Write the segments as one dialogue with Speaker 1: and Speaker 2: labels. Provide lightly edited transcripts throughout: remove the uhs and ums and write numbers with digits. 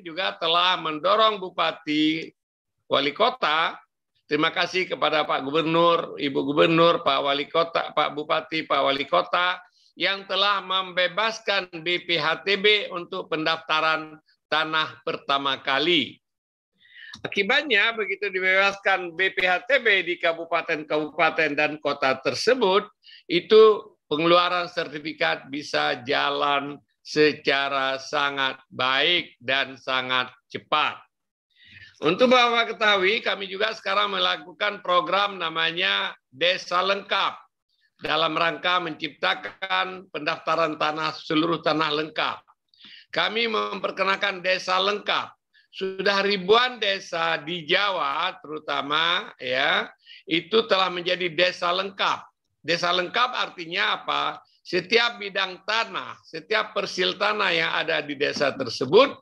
Speaker 1: juga telah mendorong Bupati, Wali Kota. Terima kasih kepada Pak Gubernur, Ibu Gubernur, Pak Wali Kota, Pak Bupati, Pak Wali Kota yang telah membebaskan BPHTB untuk pendaftaran tanah pertama kali. Akibatnya begitu dibebaskan BPHTB di kabupaten-kabupaten dan kota tersebut, itu pengeluaran sertifikat bisa jalan secara sangat baik dan sangat cepat. Untuk Bapak ketahui, kami juga sekarang melakukan program namanya Desa Lengkap dalam rangka menciptakan pendaftaran tanah seluruh tanah lengkap. Kami memperkenalkan desa lengkap. Sudah ribuan desa di Jawa terutama ya, itu telah menjadi desa lengkap. Desa lengkap artinya apa? Setiap bidang tanah, setiap persil tanah yang ada di desa tersebut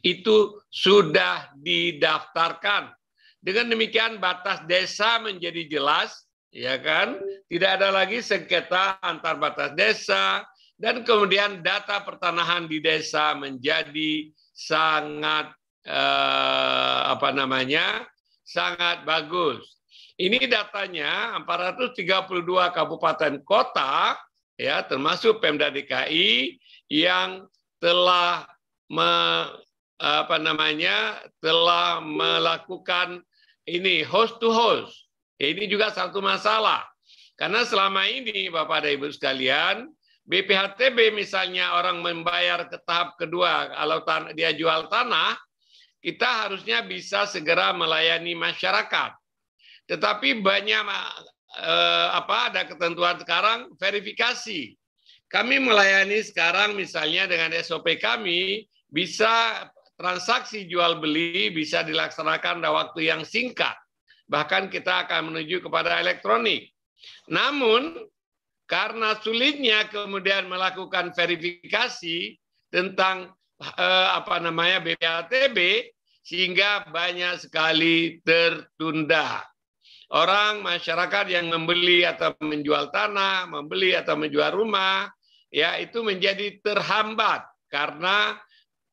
Speaker 1: itu sudah didaftarkan. Dengan demikian batas desa menjadi jelas, ya kan? Tidak ada lagi sengketa antar batas desa, dan kemudian data pertanahan di desa menjadi sangat sangat bagus. Ini datanya 432 kabupaten kota, ya termasuk Pemda DKI yang telah telah melakukan ini host to host. Ini juga satu masalah. Karena selama ini Bapak dan Ibu sekalian, BPHTB misalnya orang membayar ke tahap kedua, kalau dia jual tanah, kita harusnya bisa segera melayani masyarakat. Tetapi banyak ada ketentuan sekarang verifikasi. Kami melayani sekarang misalnya dengan SOP kami, bisa transaksi jual beli bisa dilaksanakan dalam waktu yang singkat. Bahkan kita akan menuju kepada elektronik. Namun karena sulitnya kemudian melakukan verifikasi tentang BPHTB, sehingga banyak sekali tertunda. Orang masyarakat yang membeli atau menjual tanah, membeli atau menjual rumah, ya itu menjadi terhambat karena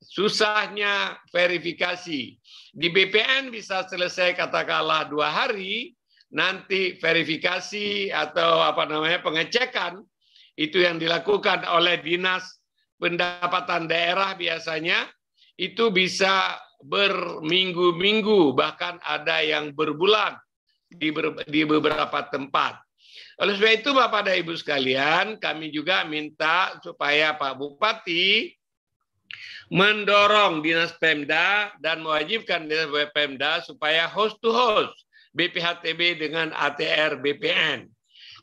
Speaker 1: susahnya verifikasi. Di BPN bisa selesai katakanlah 2 hari, nanti verifikasi atau pengecekan itu yang dilakukan oleh Dinas Pendapatan Daerah biasanya itu bisa berminggu-minggu, bahkan ada yang berbulan di beberapa tempat. Oleh sebab itu Bapak dan Ibu sekalian, kami juga minta supaya Pak Bupati mendorong Dinas Pemda dan mewajibkan Dinas Pemda supaya host to host BPHTB dengan ATR BPN.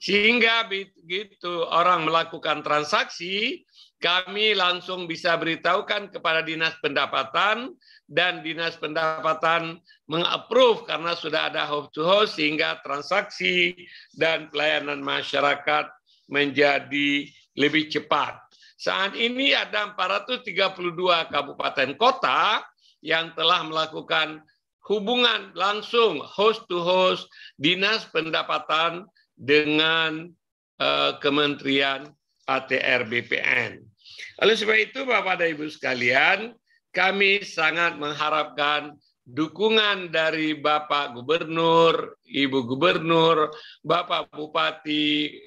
Speaker 1: Sehingga begitu orang melakukan transaksi, kami langsung bisa beritahukan kepada Dinas Pendapatan, dan Dinas Pendapatan meng-approve karena sudah ada host to host, sehingga transaksi dan pelayanan masyarakat menjadi lebih cepat. Saat ini ada 432 kabupaten kota yang telah melakukan hubungan langsung host to host Dinas Pendapatan dengan Kementerian ATR BPN. Oleh sebab itu Bapak dan Ibu sekalian, kami sangat mengharapkan dukungan dari Bapak Gubernur, Ibu Gubernur, Bapak Bupati,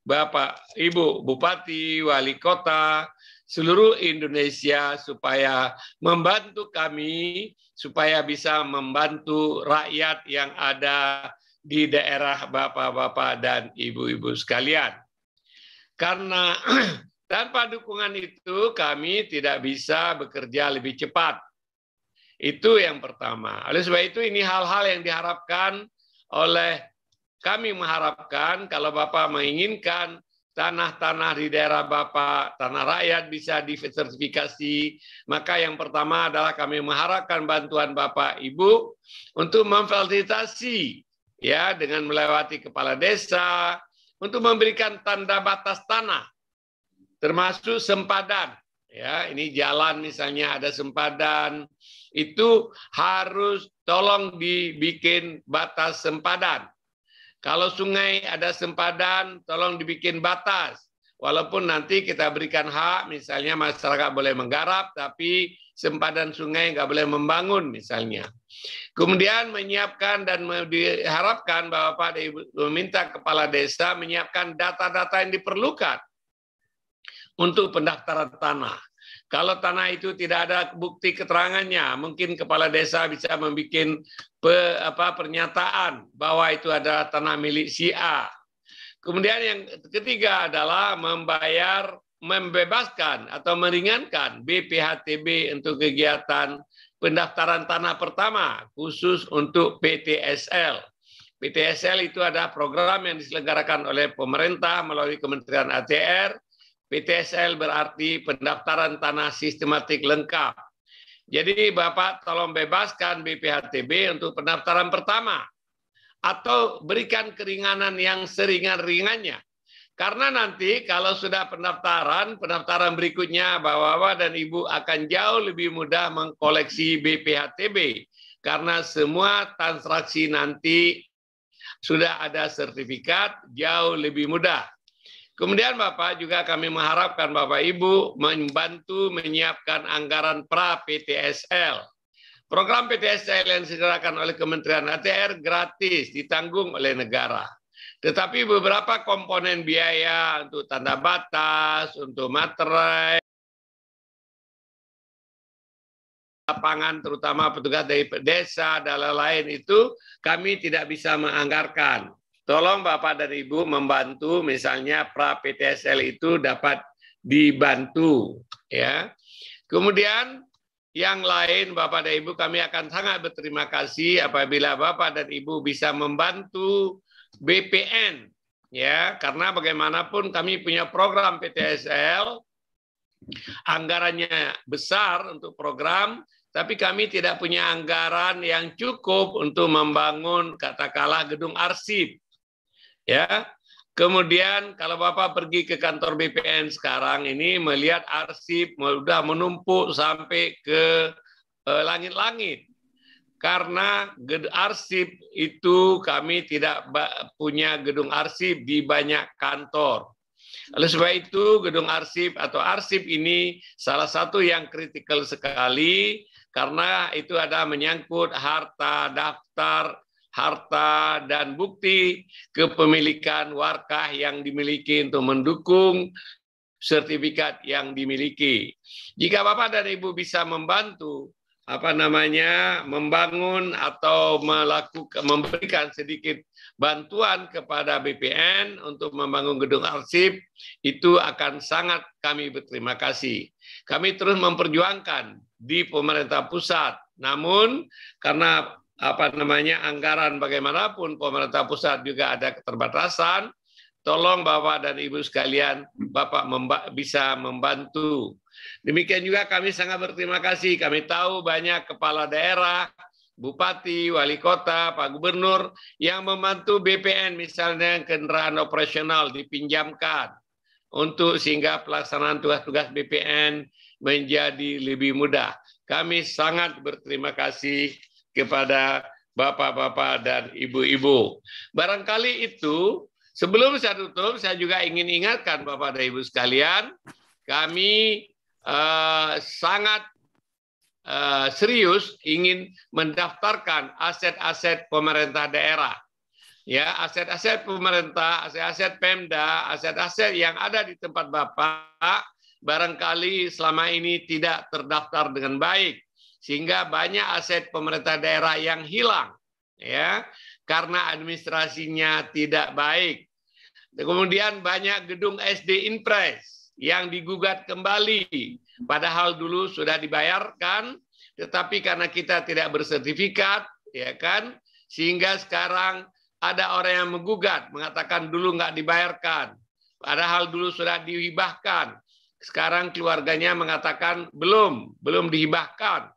Speaker 1: Bapak, Ibu Bupati, Wali Kota, seluruh Indonesia supaya membantu kami, supaya bisa membantu rakyat yang ada di daerah Bapak-Bapak dan Ibu-Ibu sekalian. Karena tanpa dukungan itu kami tidak bisa bekerja lebih cepat. Itu yang pertama. Oleh sebab itu ini hal-hal yang diharapkan oleh kami mengharapkan kalau Bapak menginginkan tanah-tanah di daerah Bapak, tanah rakyat bisa disertifikasi, maka yang pertama adalah kami mengharapkan bantuan Bapak Ibu untuk memfasilitasi ya dengan melewati kepala desa untuk memberikan tanda batas tanah termasuk sempadan. Ya, ini jalan misalnya ada sempadan, itu harus tolong dibikin batas sempadan. Kalau sungai ada sempadan, tolong dibikin batas. walaupun nanti kita berikan hak, misalnya masyarakat boleh menggarap, tapi sempadan sungai nggak boleh membangun misalnya. Kemudian menyiapkan dan diharapkan bahwa Pak Ibu meminta kepala desa menyiapkan data-data yang diperlukan untuk pendaftaran tanah. Kalau tanah itu tidak ada bukti keterangannya, mungkin kepala desa bisa membuat pernyataan bahwa itu adalah tanah milik si A. Kemudian yang ketiga adalah membebaskan atau meringankan BPHTB untuk kegiatan pendaftaran tanah pertama, khusus untuk PTSL. PTSL itu adalah program yang diselenggarakan oleh pemerintah melalui Kementerian ATR. PTSL berarti pendaftaran tanah sistematik lengkap. Jadi Bapak tolong bebaskan BPHTB untuk pendaftaran pertama atau berikan keringanan yang seringan-ringannya. Karena nanti kalau sudah pendaftaran berikutnya Bapak dan Ibu akan jauh lebih mudah mengkoleksi BPHTB karena semua transaksi nanti sudah ada sertifikat, jauh lebih mudah. Kemudian Bapak juga kami mengharapkan Bapak Ibu membantu menyiapkan anggaran pra-PTSL. Program PTSL yang disediakan oleh Kementerian ATR gratis, ditanggung oleh negara. Tetapi beberapa komponen biaya untuk tanda batas, untuk materai, lapangan terutama petugas dari desa dan lain-lain itu kami tidak bisa menganggarkan. Tolong Bapak dan Ibu membantu misalnya pra-PTSL itu dapat dibantu ya. Kemudian yang lain Bapak dan Ibu kami akan sangat berterima kasih apabila Bapak dan Ibu bisa membantu BPN ya, karena bagaimanapun kami punya program PTSL, anggarannya besar untuk program, tapi kami tidak punya anggaran yang cukup untuk membangun katakanlah gedung arsip. Ya, kemudian kalau Bapak pergi ke kantor BPN sekarang ini melihat arsip sudah menumpuk sampai ke langit-langit. Karena arsip itu kami tidak punya gedung arsip di banyak kantor. Oleh sebab itu gedung arsip atau arsip ini salah satu yang kritikal sekali karena itu ada menyangkut harta, daftar, harta dan bukti kepemilikan warkah yang dimiliki untuk mendukung sertifikat yang dimiliki. Jika Bapak dan Ibu bisa membantu membangun atau memberikan sedikit bantuan kepada BPN untuk membangun gedung arsip, itu akan sangat kami berterima kasih. Kami terus memperjuangkan di pemerintah pusat, namun karena anggaran bagaimanapun pemerintah pusat juga ada keterbatasan, tolong Bapak dan Ibu sekalian, Bapak bisa membantu. Demikian juga kami sangat berterima kasih, kami tahu banyak kepala daerah, bupati, wali kota, Pak Gubernur yang membantu BPN misalnya kendaraan operasional dipinjamkan untuk sehingga pelaksanaan tugas-tugas BPN menjadi lebih mudah. Kami sangat berterima kasih kepada bapak-bapak dan ibu-ibu. Barangkali itu, sebelum saya tutup, saya juga ingin ingatkan Bapak dan Ibu sekalian, kami sangat serius ingin mendaftarkan aset-aset pemerintah daerah. Ya, aset-aset pemerintah, aset-aset Pemda, aset-aset yang ada di tempat Bapak, barangkali selama ini tidak terdaftar dengan baik. Sehingga banyak aset pemerintah daerah yang hilang, ya, karena administrasinya tidak baik. Kemudian banyak gedung SD Inpres yang digugat kembali, padahal dulu sudah dibayarkan, tetapi karena kita tidak bersertifikat, ya kan, sehingga sekarang ada orang yang menggugat, mengatakan dulu nggak dibayarkan, padahal dulu sudah dihibahkan. Sekarang keluarganya mengatakan belum dihibahkan.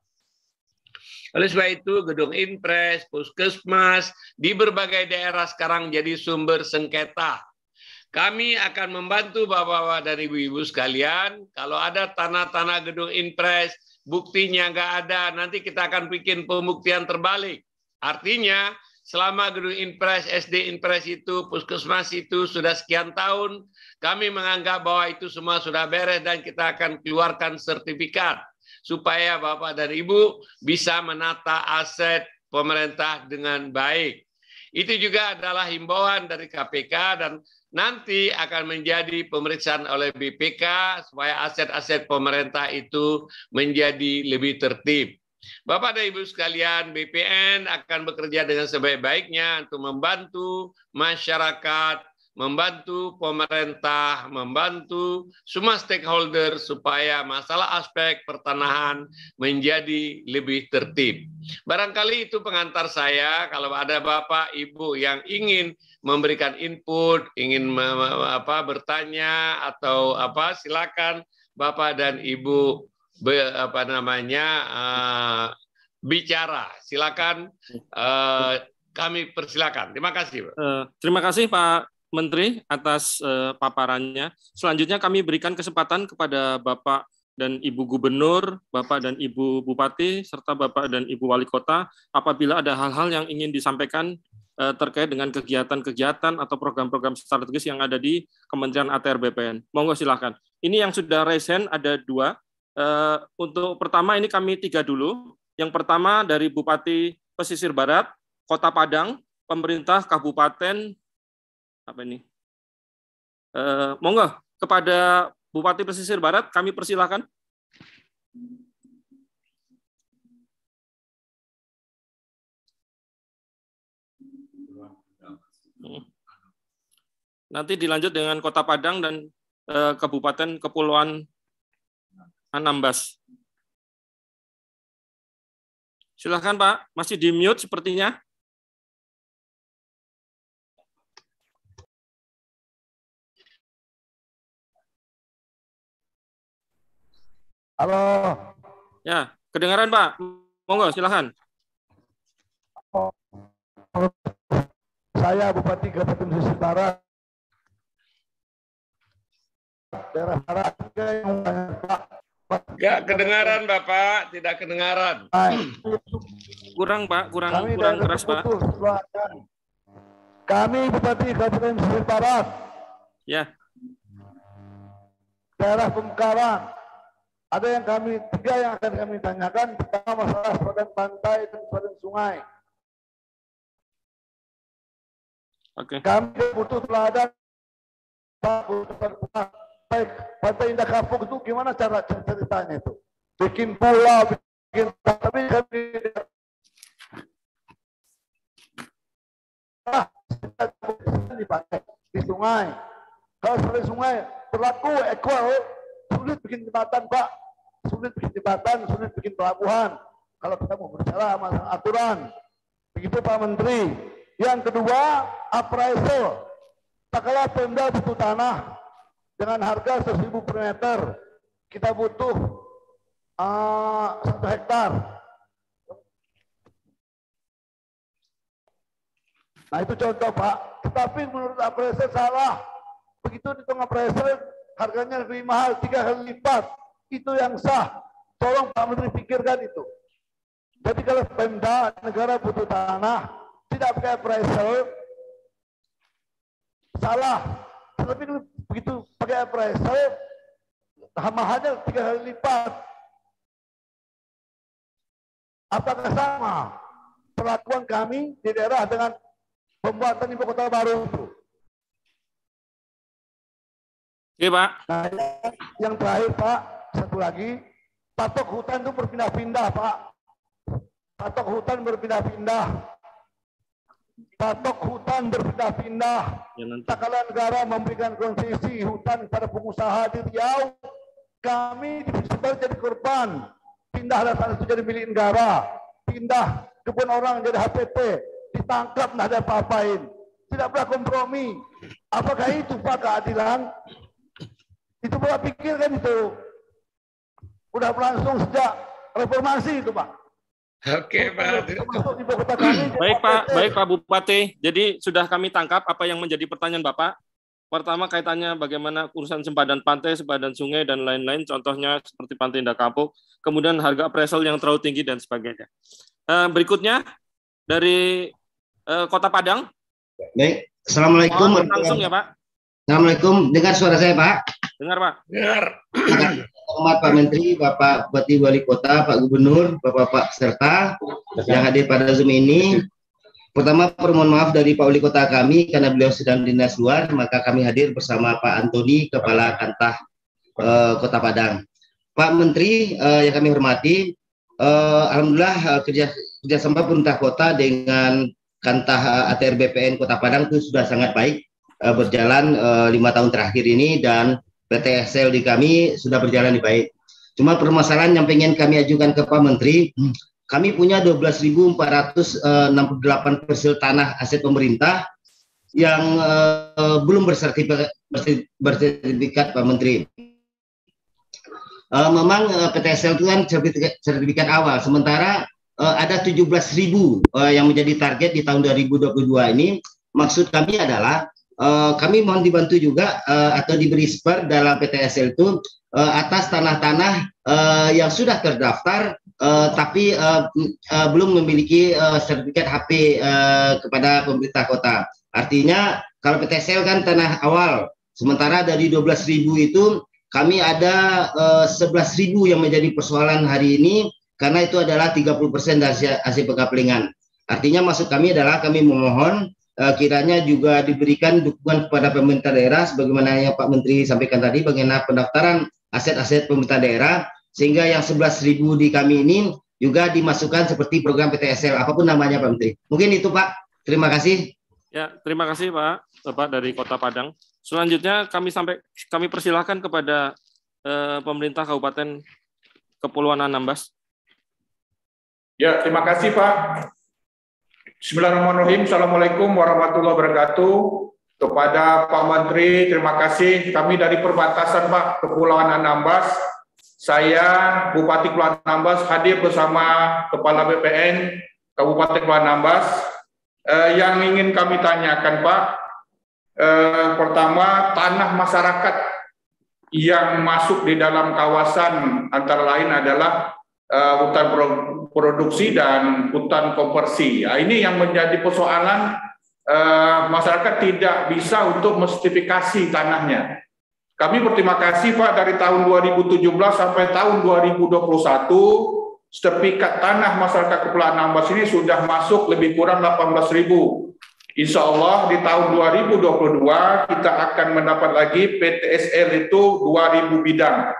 Speaker 1: Oleh sebab itu, gedung Inpres, puskesmas, di berbagai daerah sekarang jadi sumber sengketa. Kami akan membantu Bapak-Bapak dan Ibu-Ibu sekalian, kalau ada tanah-tanah gedung Inpres, buktinya nggak ada, nanti kita akan bikin pembuktian terbalik. Artinya, selama gedung Inpres, SD Inpres itu, puskesmas itu sudah sekian tahun, kami menganggap bahwa itu semua sudah beres dan kita akan keluarkan sertifikat supaya Bapak dan Ibu bisa menata aset pemerintah dengan baik. Itu juga adalah himbauan dari KPK dan nanti akan menjadi pemeriksaan oleh BPK supaya aset-aset pemerintah itu menjadi lebih tertib. Bapak dan Ibu sekalian, BPN akan bekerja dengan sebaik-baiknya untuk membantu masyarakat, membantu pemerintah, membantu semua stakeholder supaya masalah aspek pertanahan menjadi lebih tertib. Barangkali itu pengantar saya. Kalau ada Bapak, Ibu yang ingin memberikan input, ingin bertanya atau silakan Bapak dan Ibu bicara. Silakan, kami persilakan. Terima kasih, Pak.
Speaker 2: Terima kasih Pak Menteri atas paparannya. Selanjutnya kami berikan kesempatan kepada Bapak dan Ibu Gubernur, Bapak dan Ibu Bupati, serta Bapak dan Ibu Wali Kota apabila ada hal-hal yang ingin disampaikan terkait dengan kegiatan-kegiatan atau program-program strategis yang ada di Kementerian ATR BPN. Monggo silakan. Ini yang sudah raise hand ada 2. Untuk pertama ini kami 3 dulu. Yang pertama dari Bupati Pesisir Barat, Kota Padang, pemerintah Kabupaten monggo kepada Bupati Pesisir Barat kami persilakan. Nanti dilanjut dengan Kota Padang dan Kabupaten Kepulauan Anambas. Silakan Pak, masih di mute sepertinya.
Speaker 3: Halo.
Speaker 2: Ya, kedengaran Pak. Monggo silakan.
Speaker 3: Saya Bupati Kabupaten Pesisir Barat. Daerah barat yang Pak.
Speaker 1: Enggak kedengaran Bapak, tidak kedengaran.
Speaker 2: Kurang Pak, kurang keras Pak.
Speaker 3: Kami Bupati Kabupaten Pesisir Barat.
Speaker 2: Ya.
Speaker 3: Daerah Bengkaran. Ada yang 3 yang akan kami tanyakan. Pertama masalah sepadan pantai dan sepadan sungai.
Speaker 2: Oke.
Speaker 3: Kami butuh teladan. Baik, Pantai Indah Kapuk itu gimana cara ceritanya itu? Bikin pulau, bikin tapi kami dipakai di sungai. Kalau seperti sungai berlaku equal, sulit bikin jembatan Pak, sulit bikin jembatan, sulit bikin pelabuhan. Kalau kita mau bicara masalah aturan, begitu Pak Menteri. Yang kedua, appraisal. Tak kalah Pemda butuh tanah dengan harga 1.000 per meter, kita butuh 1 hektar. Nah itu contoh Pak. Tetapi menurut appraisal salah. Begitu dihitung appraisal harganya lebih mahal 3 kali lipat. Itu yang sah. Tolong Pak Menteri pikirkan itu. Jadi kalau Pemda negara butuh tanah tidak pakai appraisal salah. Tetapi begitu pakai appraisal mahalnya 3 kali lipat. Apakah sama perlakuan kami di daerah dengan pembuatan ibu kota baru itu?
Speaker 2: Oke Pak.
Speaker 3: Nah, yang terakhir Pak, satu lagi, patok hutan itu berpindah-pindah Pak. Patok hutan berpindah-pindah. Patok hutan berpindah-pindah. Tak kala negara memberikan konsesi hutan kepada pengusaha di Riau, kami di Pesisir jadi korban. Pindahlah tanah itu jadi milik negara. Pindah kebun orang jadi HPT. Ditangkap, tidak ada apa-apain. Tidak pernah kompromi. Apakah itu Pak keadilan? Itu Bapak pikirkan itu. Udah berlangsung sejak reformasi itu Pak.
Speaker 1: Oke Pak.
Speaker 2: Baik Pak Bupati. Jadi sudah kami tangkap apa yang menjadi pertanyaan Bapak. Pertama kaitannya bagaimana urusan sempadan pantai, sempadan sungai dan lain-lain. Contohnya seperti Pantai Indah Kapuk. Kemudian harga appraisal yang terlalu tinggi dan sebagainya. Berikutnya dari Kota Padang.
Speaker 4: Baik, Assalamualaikum.
Speaker 2: Langsung ya Pak.
Speaker 4: Assalamualaikum, dengar suara saya Pak?
Speaker 2: Dengar Pak.
Speaker 1: Dengar.
Speaker 4: Hormat Pak Menteri, Bapak Bupati Wali Kota, Pak Gubernur, Bapak-Bapak serta yang hadir pada Zoom ini. Pertama, permohon maaf dari Pak Wali Kota kami karena beliau sedang dinas luar, maka kami hadir bersama Pak Antoni, Kepala Kantah Kota Padang. Pak Menteri yang kami hormati, alhamdulillah kerjasama pemerintah kota dengan Kantah ATR BPN Kota Padang itu sudah sangat baik, berjalan 5 tahun terakhir ini, dan PTSL di kami sudah berjalan baik. Cuma permasalahan yang pengen kami ajukan ke Pak Menteri, kami punya 12.468 parcel tanah aset pemerintah yang belum bersertifikat Pak Menteri. Memang PTSL itu kan sertifikat awal, sementara ada 17.000 yang menjadi target di tahun 2022 ini. Maksud kami adalah kami mohon dibantu juga atau diberi spare dalam PTSL itu atas tanah-tanah yang sudah terdaftar tapi belum memiliki sertifikat HP kepada pemerintah kota. Artinya kalau PTSL kan tanah awal, sementara dari 12.000 itu kami ada 11.000 yang menjadi persoalan hari ini, karena itu adalah 30% dari hasil pengapelingan. Artinya maksud kami adalah kami memohon kiranya juga diberikan dukungan kepada pemerintah daerah sebagaimana yang Pak Menteri sampaikan tadi bagaimana pendaftaran aset-aset pemerintah daerah, sehingga yang 11.000 di kami ini juga dimasukkan seperti program PTSL apapun namanya Pak Menteri. Mungkin itu Pak. Terima kasih.
Speaker 2: Ya, terima kasih Pak, Bapak dari Kota Padang. Selanjutnya kami persilahkan kepada pemerintah Kabupaten Kepulauan Anambas.
Speaker 5: Ya, terima kasih Pak. Bismillahirrahmanirrahim. Assalamualaikum warahmatullahi wabarakatuh. Kepada Pak Menteri, terima kasih. Kami dari perbatasan Pak, Kepulauan Anambas. Saya, Bupati Kepulauan Anambas, hadir bersama Kepala BPN Kabupaten Kepulauan Anambas. Yang ingin kami tanyakan Pak, pertama, tanah masyarakat yang masuk di dalam kawasan antara lain adalah hutan produksi dan hutan konversi. Nah, ini yang menjadi persoalan, masyarakat tidak bisa untuk mensertifikasi tanahnya. Kami berterima kasih Pak, dari tahun 2017 sampai tahun 2021 sertifikat tanah masyarakat Kepulauan Anambas ini sudah masuk lebih kurang 18.000. Insya Allah di tahun 2022 kita akan mendapat lagi PTSL itu 2.000 bidang.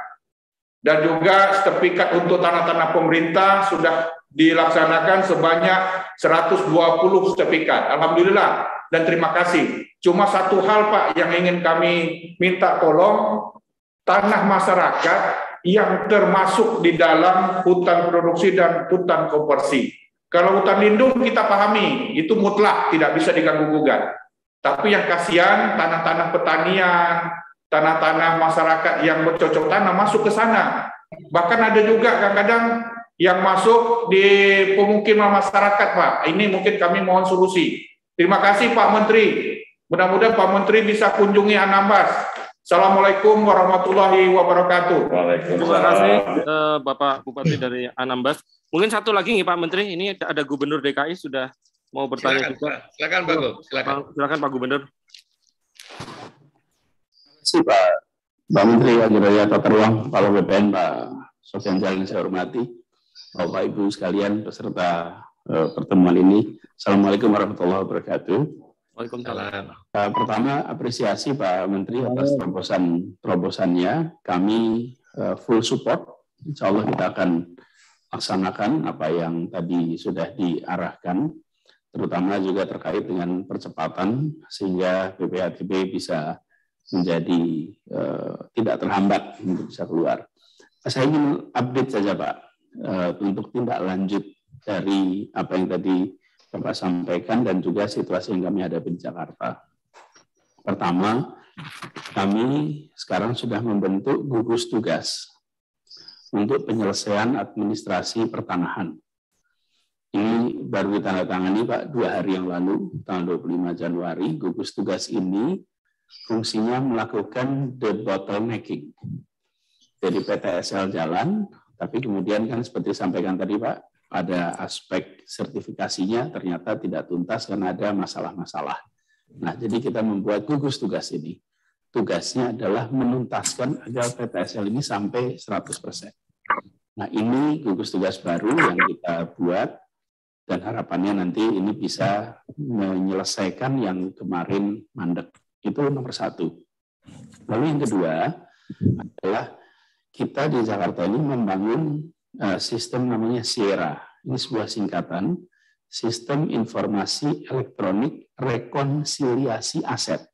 Speaker 5: Dan juga sertifikat untuk tanah-tanah pemerintah sudah dilaksanakan sebanyak 120 sertifikat. Alhamdulillah dan terima kasih. Cuma satu hal Pak yang ingin kami minta tolong, tanah masyarakat yang termasuk di dalam hutan produksi dan hutan konversi. Kalau hutan lindung kita pahami, itu mutlak tidak bisa diganggu-gugat. Tapi yang kasihan tanah-tanah pertanian, tanah-tanah masyarakat yang bercocok tanam masuk ke sana. Bahkan ada juga kadang-kadang yang masuk di pemukiman masyarakat, Pak. Ini mungkin kami mohon solusi. Terima kasih Pak Menteri. Mudah-mudahan Pak Menteri bisa kunjungi Anambas. Assalamualaikum warahmatullahi wabarakatuh.
Speaker 2: Terima kasih Bapak Bupati dari Anambas. Mungkin satu lagi nih Pak Menteri, ini ada Gubernur DKI sudah mau bertanya juga.
Speaker 1: Silakan Pak Gub.
Speaker 2: Silakan Pak Gubernur.
Speaker 6: Terima kasih Pak Menteri Haji Raya Tata Ruang, Kepala BPN Pak Sofyan Jalil yang saya hormati, Bapak Ibu sekalian peserta pertemuan ini. Assalamualaikum warahmatullahi wabarakatuh.
Speaker 2: Waalaikumsalam.
Speaker 6: Pertama apresiasi Pak Menteri atas terobosannya. Kami full support. Insya Allah kita akan laksanakan apa yang tadi sudah diarahkan, terutama juga terkait dengan percepatan sehingga BPHTB bisa menjadi tidak terhambat untuk bisa keluar. Saya ingin update saja Pak untuk tindak lanjut dari apa yang tadi Bapak sampaikan dan juga situasi yang kami hadapi di Jakarta. Pertama, kami sekarang sudah membentuk gugus tugas untuk penyelesaian administrasi pertanahan. Ini baru ditandatangani Pak 2 hari yang lalu, tanggal 25 Januari. Gugus tugas ini fungsinya melakukan debottlenecking. Jadi PTSL jalan, tapi kemudian kan seperti disampaikan tadi Pak, pada aspek sertifikasinya ternyata tidak tuntas karena ada masalah-masalah. Nah, jadi kita membuat gugus tugas ini. Tugasnya adalah menuntaskan agar PTSL ini sampai 100%. Nah, ini gugus tugas baru yang kita buat dan harapannya nanti ini bisa menyelesaikan yang kemarin mandek. Itu nomor satu. Lalu yang kedua adalah kita di Jakarta ini membangun sistem namanya Sierra. Ini sebuah singkatan, Sistem Informasi Elektronik Rekonsiliasi Aset.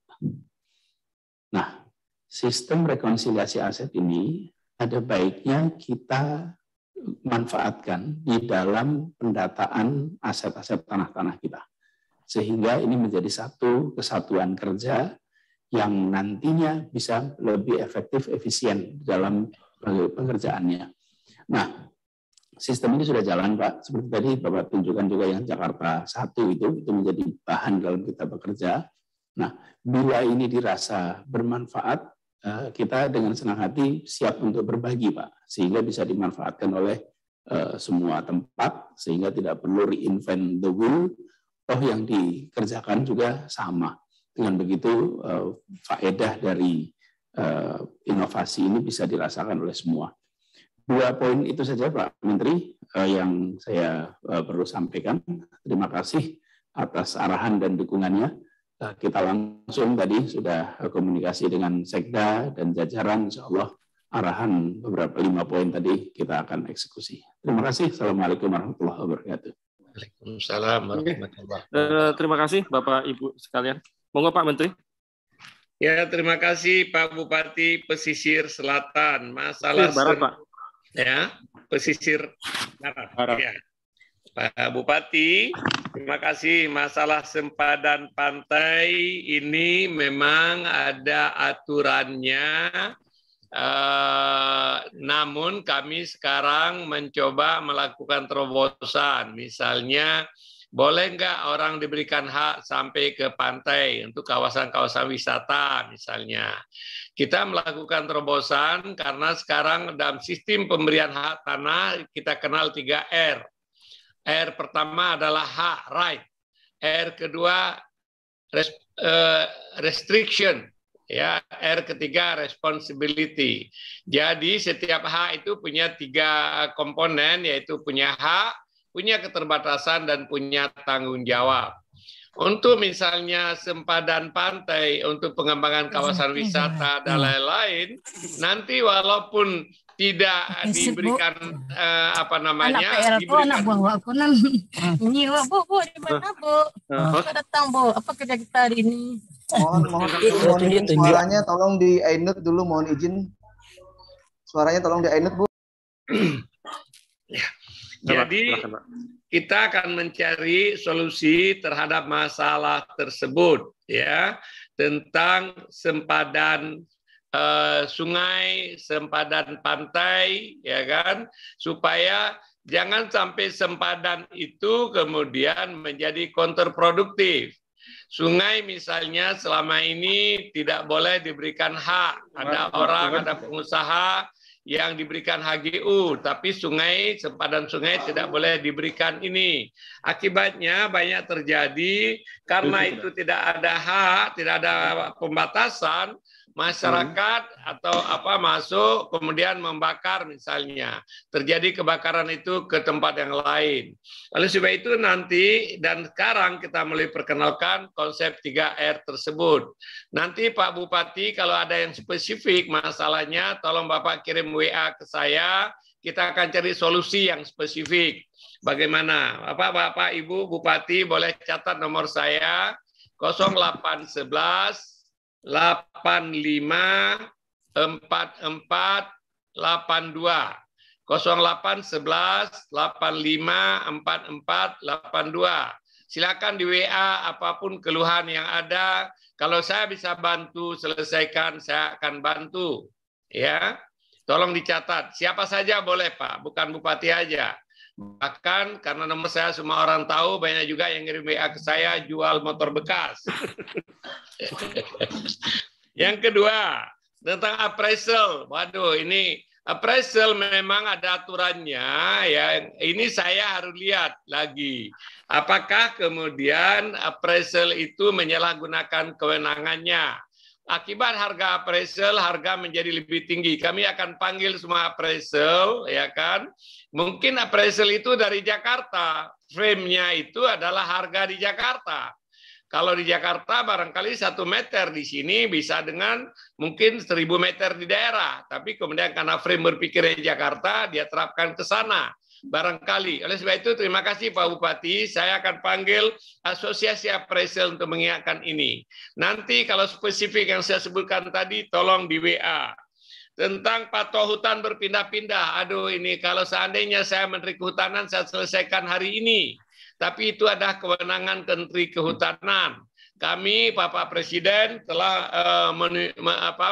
Speaker 6: Nah, sistem rekonsiliasi aset ini ada baiknya kita manfaatkan di dalam pendataan aset-aset tanah-tanah kita. Sehingga ini menjadi satu kesatuan kerja yang nantinya bisa lebih efektif, efisien dalam pengerjaannya. Nah, sistem ini sudah jalan, Pak. Seperti tadi Bapak tunjukkan juga yang Jakarta 1 itu menjadi bahan dalam kita bekerja. Nah, bila ini dirasa bermanfaat, kita dengan senang hati siap untuk berbagi, Pak. Sehingga bisa dimanfaatkan oleh semua tempat, sehingga tidak perlu reinvent the wheel. Toh yang dikerjakan juga sama. Dengan begitu, faedah dari inovasi ini bisa dirasakan oleh semua. 2 poin itu saja Pak Menteri yang saya perlu sampaikan. Terima kasih atas arahan dan dukungannya. Kita langsung tadi sudah komunikasi dengan Sekda dan jajaran, insya Allah arahan beberapa 5 poin tadi kita akan eksekusi. Terima kasih. Assalamualaikum warahmatullahi wabarakatuh.
Speaker 1: Waalaikumsalam warahmatullahi wabarakatuh.
Speaker 2: Terima kasih Bapak Ibu sekalian. Monggo Pak Menteri.
Speaker 1: Ya, terima kasih Pak Bupati Pesisir Selatan. Masalah
Speaker 2: Barat, Pak.
Speaker 1: Ya, pesisir barat. Ya. Pak Bupati, terima kasih. Masalah sempadan pantai ini memang ada aturannya, namun kami sekarang mencoba melakukan terobosan. Misalnya, boleh nggak orang diberikan hak sampai ke pantai untuk kawasan-kawasan wisata misalnya. Kita melakukan terobosan karena sekarang dalam sistem pemberian hak tanah kita kenal 3 R. R pertama adalah hak, right. R kedua restriction. Ya, R ketiga responsibility. Jadi setiap hak itu punya 3 komponen, yaitu punya hak, punya keterbatasan, dan punya tanggung jawab. Untuk misalnya sempadan pantai, untuk pengembangan kawasan wisata, dan lain-lain, nanti walaupun tidak diberikan
Speaker 7: anak buah aku nan ini bu di mana bu datang bu apa kerja kita hari ini
Speaker 8: mohon izin suaranya tolong di unmute dulu, mohon izin suaranya tolong di unmute bu.
Speaker 1: Jadi kita akan mencari solusi terhadap masalah tersebut, ya, tentang sempadan sungai, sempadan pantai, ya kan, supaya jangan sampai sempadan itu kemudian menjadi kontraproduktif. Sungai misalnya selama ini tidak boleh diberikan hak, ada orang, ada pengusaha yang diberikan HGU, tapi sungai, sempadan sungai tidak boleh diberikan ini. Akibatnya banyak terjadi karena itu tidak ada hak, tidak ada pembatasan, masyarakat atau masuk kemudian membakar misalnya. Terjadi kebakaran itu ke tempat yang lain. Oleh sebab itu nanti dan sekarang kita mulai perkenalkan konsep 3R tersebut. Nanti Pak Bupati kalau ada yang spesifik masalahnya tolong Bapak kirim WA ke saya, kita akan cari solusi yang spesifik. Bagaimana? Bapak Ibu Bupati boleh catat nomor saya 0811 85 44 82 0811 85 44 82. Silakan di WA apapun keluhan yang ada. Kalau saya bisa bantu selesaikan, saya akan bantu. Ya, tolong dicatat. Siapa saja boleh Pak, bukan Bupati aja. Bahkan karena nomor saya semua orang tahu, banyak juga yang ngirim WA ke saya jual motor bekas. Yang kedua, tentang appraisal. Waduh, ini Appraisal memang ada aturannya, ya. Ini saya harus lihat lagi. Apakah kemudian appraisal itu menyalahgunakan kewenangannya? Akibat harga appraisal, harga menjadi lebih tinggi. Kami akan panggil semua appraisal, ya kan? Mungkin appraisal itu dari Jakarta, frame-nya itu adalah harga di Jakarta. Kalau di Jakarta barangkali 1 meter, di sini bisa dengan mungkin 1000 meter di daerah. Tapi kemudian karena frame berpikirnya di Jakarta, dia terapkan ke sana. Barangkali. Oleh sebab itu terima kasih Pak Bupati, saya akan panggil asosiasi appraisal untuk mengingatkan ini. Nanti kalau spesifik yang saya sebutkan tadi, tolong di WA. Tentang patok hutan berpindah-pindah. Aduh, ini kalau seandainya saya Menteri Kehutanan, saya selesaikan hari ini. Tapi itu ada kewenangan Menteri Kehutanan. Kami, Bapak Presiden, telah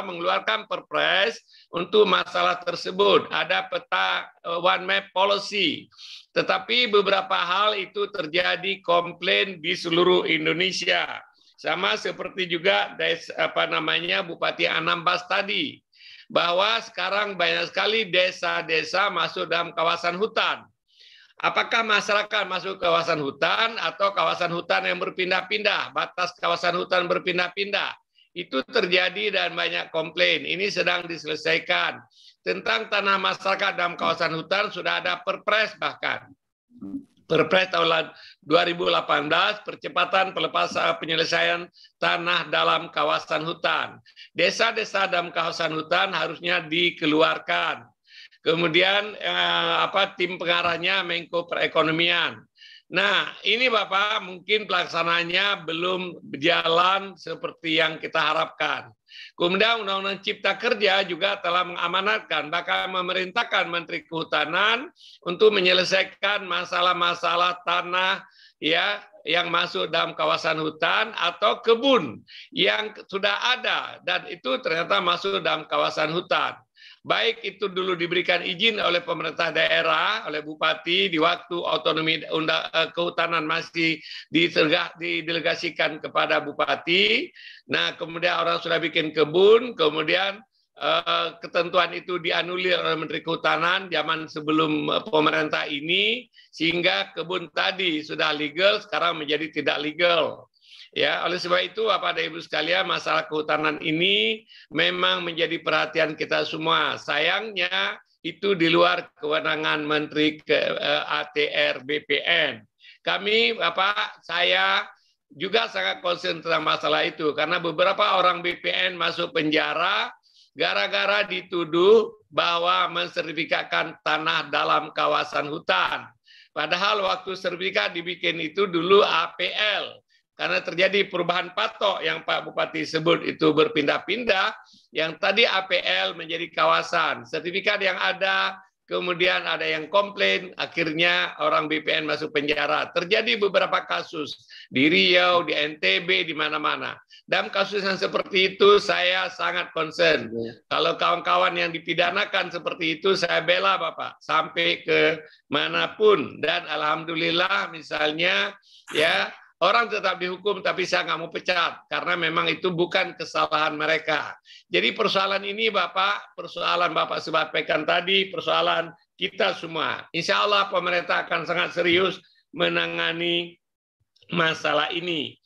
Speaker 1: mengeluarkan perpres untuk masalah tersebut. Ada peta One Map Policy. Tetapi beberapa hal itu terjadi komplain di seluruh Indonesia. Sama seperti juga Bupati Anambas tadi. Bahwa sekarang banyak sekali desa-desa masuk dalam kawasan hutan. Apakah masyarakat masuk kawasan hutan atau kawasan hutan yang berpindah-pindah, batas kawasan hutan berpindah-pindah? Itu terjadi dan banyak komplain. Ini sedang diselesaikan. Tentang tanah masyarakat dalam kawasan hutan sudah ada perpres bahkan. Perpres tahun 2018, percepatan pelepasan penyelesaian tanah dalam kawasan hutan. Desa-desa dalam kawasan hutan harusnya dikeluarkan. Kemudian tim pengarahnya Menko Perekonomian. Nah, ini Bapak mungkin pelaksananya belum berjalan seperti yang kita harapkan. Kemudian Undang-Undang Cipta Kerja juga telah mengamanatkan, bahkan memerintahkan Menteri Kehutanan untuk menyelesaikan masalah-masalah tanah ya yang masuk dalam kawasan hutan atau kebun yang sudah ada dan itu ternyata masuk dalam kawasan hutan. Baik itu dulu diberikan izin oleh pemerintah daerah, oleh bupati di waktu otonomi kehutanan masih didelegasikan kepada bupati. Nah, kemudian orang sudah bikin kebun, kemudian ketentuan itu dianulir oleh Menteri Kehutanan zaman sebelum pemerintah ini, sehingga kebun tadi sudah legal, sekarang menjadi tidak legal. Ya, oleh sebab itu Bapak dan Ibu sekalian, masalah kehutanan ini memang menjadi perhatian kita semua. Sayangnya itu di luar kewenangan Menteri ATR BPN. Kami, Bapak, saya juga sangat concern tentang masalah itu karena beberapa orang BPN masuk penjara gara-gara dituduh bahwa mensertifikatkan tanah dalam kawasan hutan. Padahal waktu sertifikat dibikin itu dulu APL. Karena terjadi perubahan patok yang Pak Bupati sebut itu berpindah-pindah, yang tadi APL menjadi kawasan. Sertifikat yang ada, kemudian ada yang komplain, akhirnya orang BPN masuk penjara. Terjadi beberapa kasus di Riau, di NTB, di mana-mana. Dalam kasus yang seperti itu, saya sangat concern. Kalau kawan-kawan yang dipidanakan seperti itu, saya bela Bapak, sampai ke manapun. Dan Alhamdulillah misalnya, ya, orang tetap dihukum, tapi saya nggak mau pecat, karena memang itu bukan kesalahan mereka. Jadi persoalan ini Bapak, persoalan Bapak sampaikan tadi, persoalan kita semua. Insya Allah pemerintah akan sangat serius menangani masalah ini.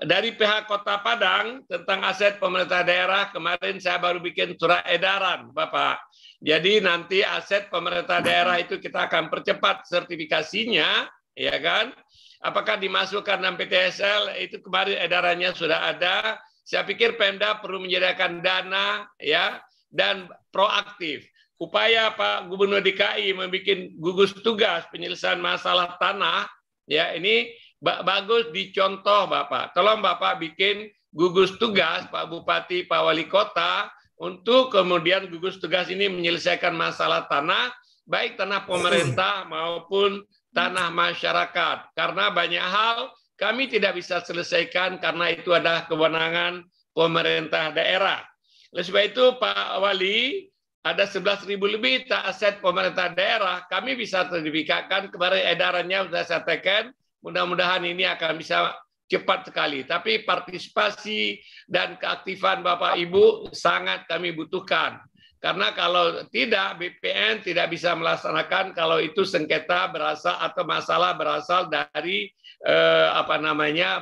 Speaker 1: Dari pihak Kota Padang, tentang aset pemerintah daerah, kemarin saya baru bikin surat edaran, Bapak. Jadi nanti aset pemerintah daerah itu kita akan percepat sertifikasinya, ya kan? Apakah dimasukkan dalam PTSL, itu kemarin edarannya sudah ada. Saya pikir Pemda perlu menyediakan dana ya dan proaktif. Upaya Pak Gubernur DKI membuat gugus tugas penyelesaian masalah tanah, ya ini bagus dicontoh Bapak. Tolong Bapak bikin gugus tugas Pak Bupati, Pak Wali Kota, untuk kemudian gugus tugas ini menyelesaikan masalah tanah, baik tanah pemerintah maupun tanah masyarakat, karena banyak hal kami tidak bisa selesaikan karena itu adalah kewenangan pemerintah daerah. Oleh sebab itu Pak Wali, ada 11.000 lebih aset pemerintah daerah, kami bisa sertifikatkan. Kemarin edarannya sudah saya tekan, mudah-mudahan ini akan bisa cepat sekali. Tapi partisipasi dan keaktifan Bapak Ibu sangat kami butuhkan. Karena kalau tidak, BPN tidak bisa melaksanakan kalau itu sengketa berasal atau masalah berasal dari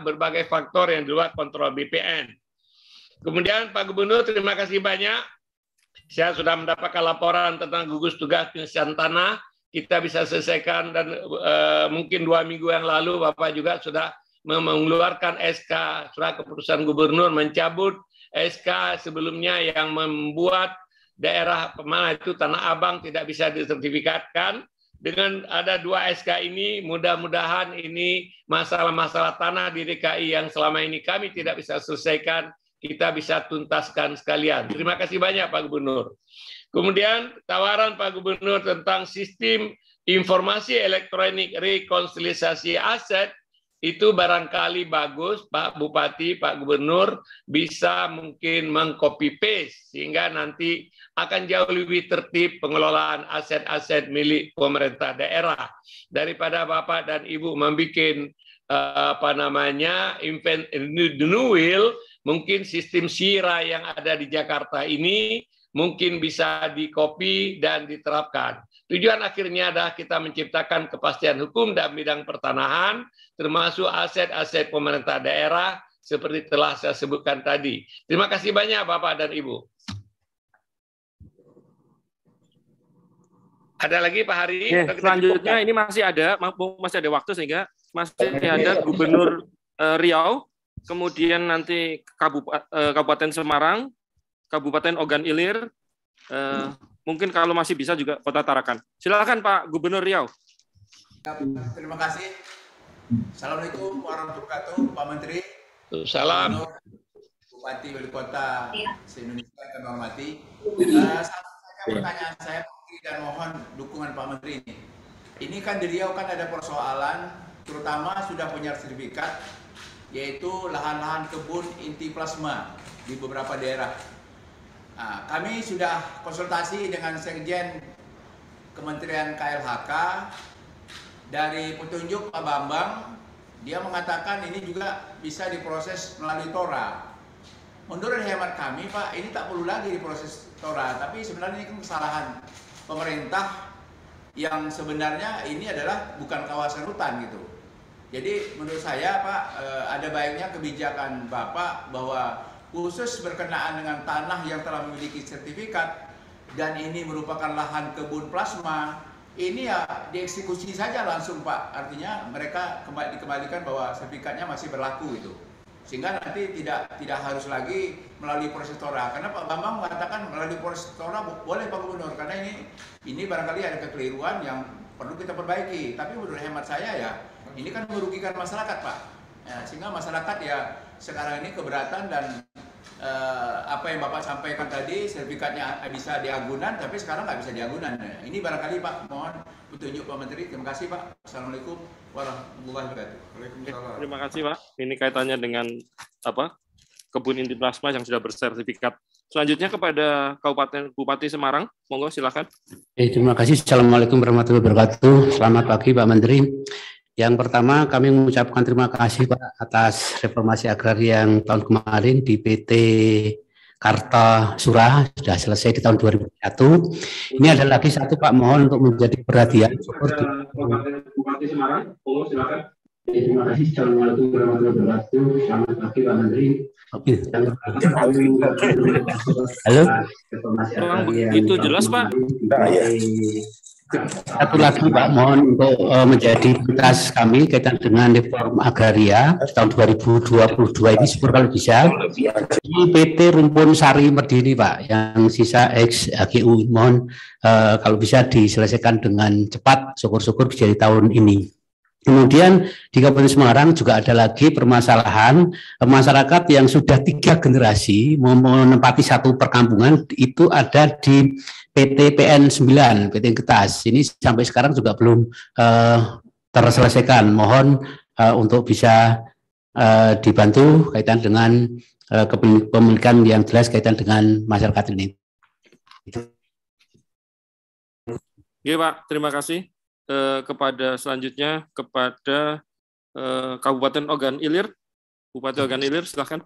Speaker 1: berbagai faktor yang di luar kontrol BPN. Kemudian Pak Gubernur, terima kasih banyak. Saya sudah mendapatkan laporan tentang gugus tugas pengisian tanah. Kita bisa selesaikan dan mungkin 2 minggu yang lalu Bapak juga sudah mengeluarkan SK surat keputusan Gubernur mencabut SK sebelumnya yang membuat daerah mana itu Tanah Abang tidak bisa disertifikatkan. Dengan ada 2 SK ini, mudah-mudahan ini masalah-masalah tanah di DKI yang selama ini kami tidak bisa selesaikan, kita bisa tuntaskan sekalian. Terima kasih banyak Pak Gubernur. Kemudian tawaran Pak Gubernur tentang sistem informasi elektronik rekonsiliasi aset, itu barangkali bagus Pak Bupati, Pak Gubernur bisa mungkin meng-copy paste sehingga nanti akan jauh lebih tertib pengelolaan aset-aset milik pemerintah daerah daripada Bapak dan Ibu membuat new will. Mungkin sistem SIRA yang ada di Jakarta ini mungkin bisa di-copy dan diterapkan. Tujuan akhirnya adalah kita menciptakan kepastian hukum dalam bidang pertanahan, termasuk aset-aset pemerintah daerah, seperti telah saya sebutkan tadi. Terima kasih banyak Bapak dan Ibu. Ada lagi Pak Hari?
Speaker 2: Selanjutnya ini masih ada waktu sehingga masih ada Gubernur Riau, kemudian nanti Kabupaten Semarang, Kabupaten Ogan Ilir, mungkin kalau masih bisa juga Kota Tarakan. Silakan Pak Gubernur Riau.
Speaker 9: Terima kasih. Assalamualaikum warahmatullahi wabarakatuh, Pak Menteri.
Speaker 1: Salam.
Speaker 9: Bupati Wali Kota se-Indonesia yang kami hormati. Pertanyaan saya dan mohon dukungan Pak Menteri ini. Ini kan di Riau kan ada persoalan, terutama sudah punya sertifikat, yaitu lahan-lahan kebun inti plasma di beberapa daerah. Nah, kami sudah konsultasi dengan Sekjen Kementerian KLHK, dari petunjuk Pak Bambang, dia mengatakan ini juga bisa diproses melalui TORA. Menurut hemat kami, Pak, ini tak perlu lagi diproses TORA, tapi sebenarnya ini kesalahan pemerintah yang sebenarnya ini adalah bukan kawasan hutan gitu. Jadi menurut saya, Pak, ada baiknya kebijakan Bapak bahwa khusus berkenaan dengan tanah yang telah memiliki sertifikat dan ini merupakan lahan kebun plasma, ini ya dieksekusi saja langsung Pak. Artinya mereka dikembalikan bahwa sertifikatnya masih berlaku itu. Sehingga nanti tidak harus lagi melalui proses TORA. Karena Pak Bambang mengatakan melalui proses TORA boleh Pak Gubernur, karena ini barangkali ada kekeliruan yang perlu kita perbaiki. Tapi menurut hemat saya ya, ini kan merugikan masyarakat Pak. Ya, sehingga masyarakat ya sekarang ini keberatan dan apa yang Bapak sampaikan tadi, sertifikatnya bisa diagunan, tapi sekarang nggak bisa diagunan. Nah, ini barangkali Pak, mohon petunjuk Pak Menteri. Terima kasih Pak. Assalamualaikum warahmatullahi wabarakatuh. Waalaikumsalam.
Speaker 2: Terima kasih Pak. Ini kaitannya dengan kebun inti plasma yang sudah bersertifikat. Selanjutnya kepada Kabupaten Bupati Semarang, monggo silakan.
Speaker 10: Terima kasih. Assalamualaikum warahmatullahi wabarakatuh. Selamat pagi Pak Menteri. Yang pertama kami mengucapkan terima kasih Pak atas reformasi agraria yang tahun kemarin di PT Kartasura sudah selesai di tahun 2001. Ini ada lagi satu Pak, mohon untuk menjadi perhatian.
Speaker 6: Bupati Semarang, silakan. Terima kasih. Assalamualaikum warahmatullahi wabarakatuh. Selamat pagi Pak Menteri.
Speaker 10: Halo.
Speaker 2: Itu jelas Pak.
Speaker 10: Satu lagi Pak, mohon untuk menjadi prioritas kami kaitan dengan reform agraria tahun 2022 ini syukur kalau bisa di PT Rumpun Sari Merdini Pak, yang sisa ex HGU, mohon kalau bisa diselesaikan dengan cepat, syukur-syukur bisa di tahun ini. Kemudian di Kabupaten Semarang juga ada lagi permasalahan masyarakat yang sudah 3 generasi menempati satu perkampungan, itu ada di PT PN 9, PT Getas. Ini sampai sekarang juga belum terselesaikan. Mohon untuk bisa dibantu kaitan dengan kepemilikan yang jelas kaitan dengan masyarakat ini.
Speaker 2: Oke Pak, terima kasih. Kepada selanjutnya kepada Kabupaten Ogan Ilir, Bupati Ogan Ilir, silakan.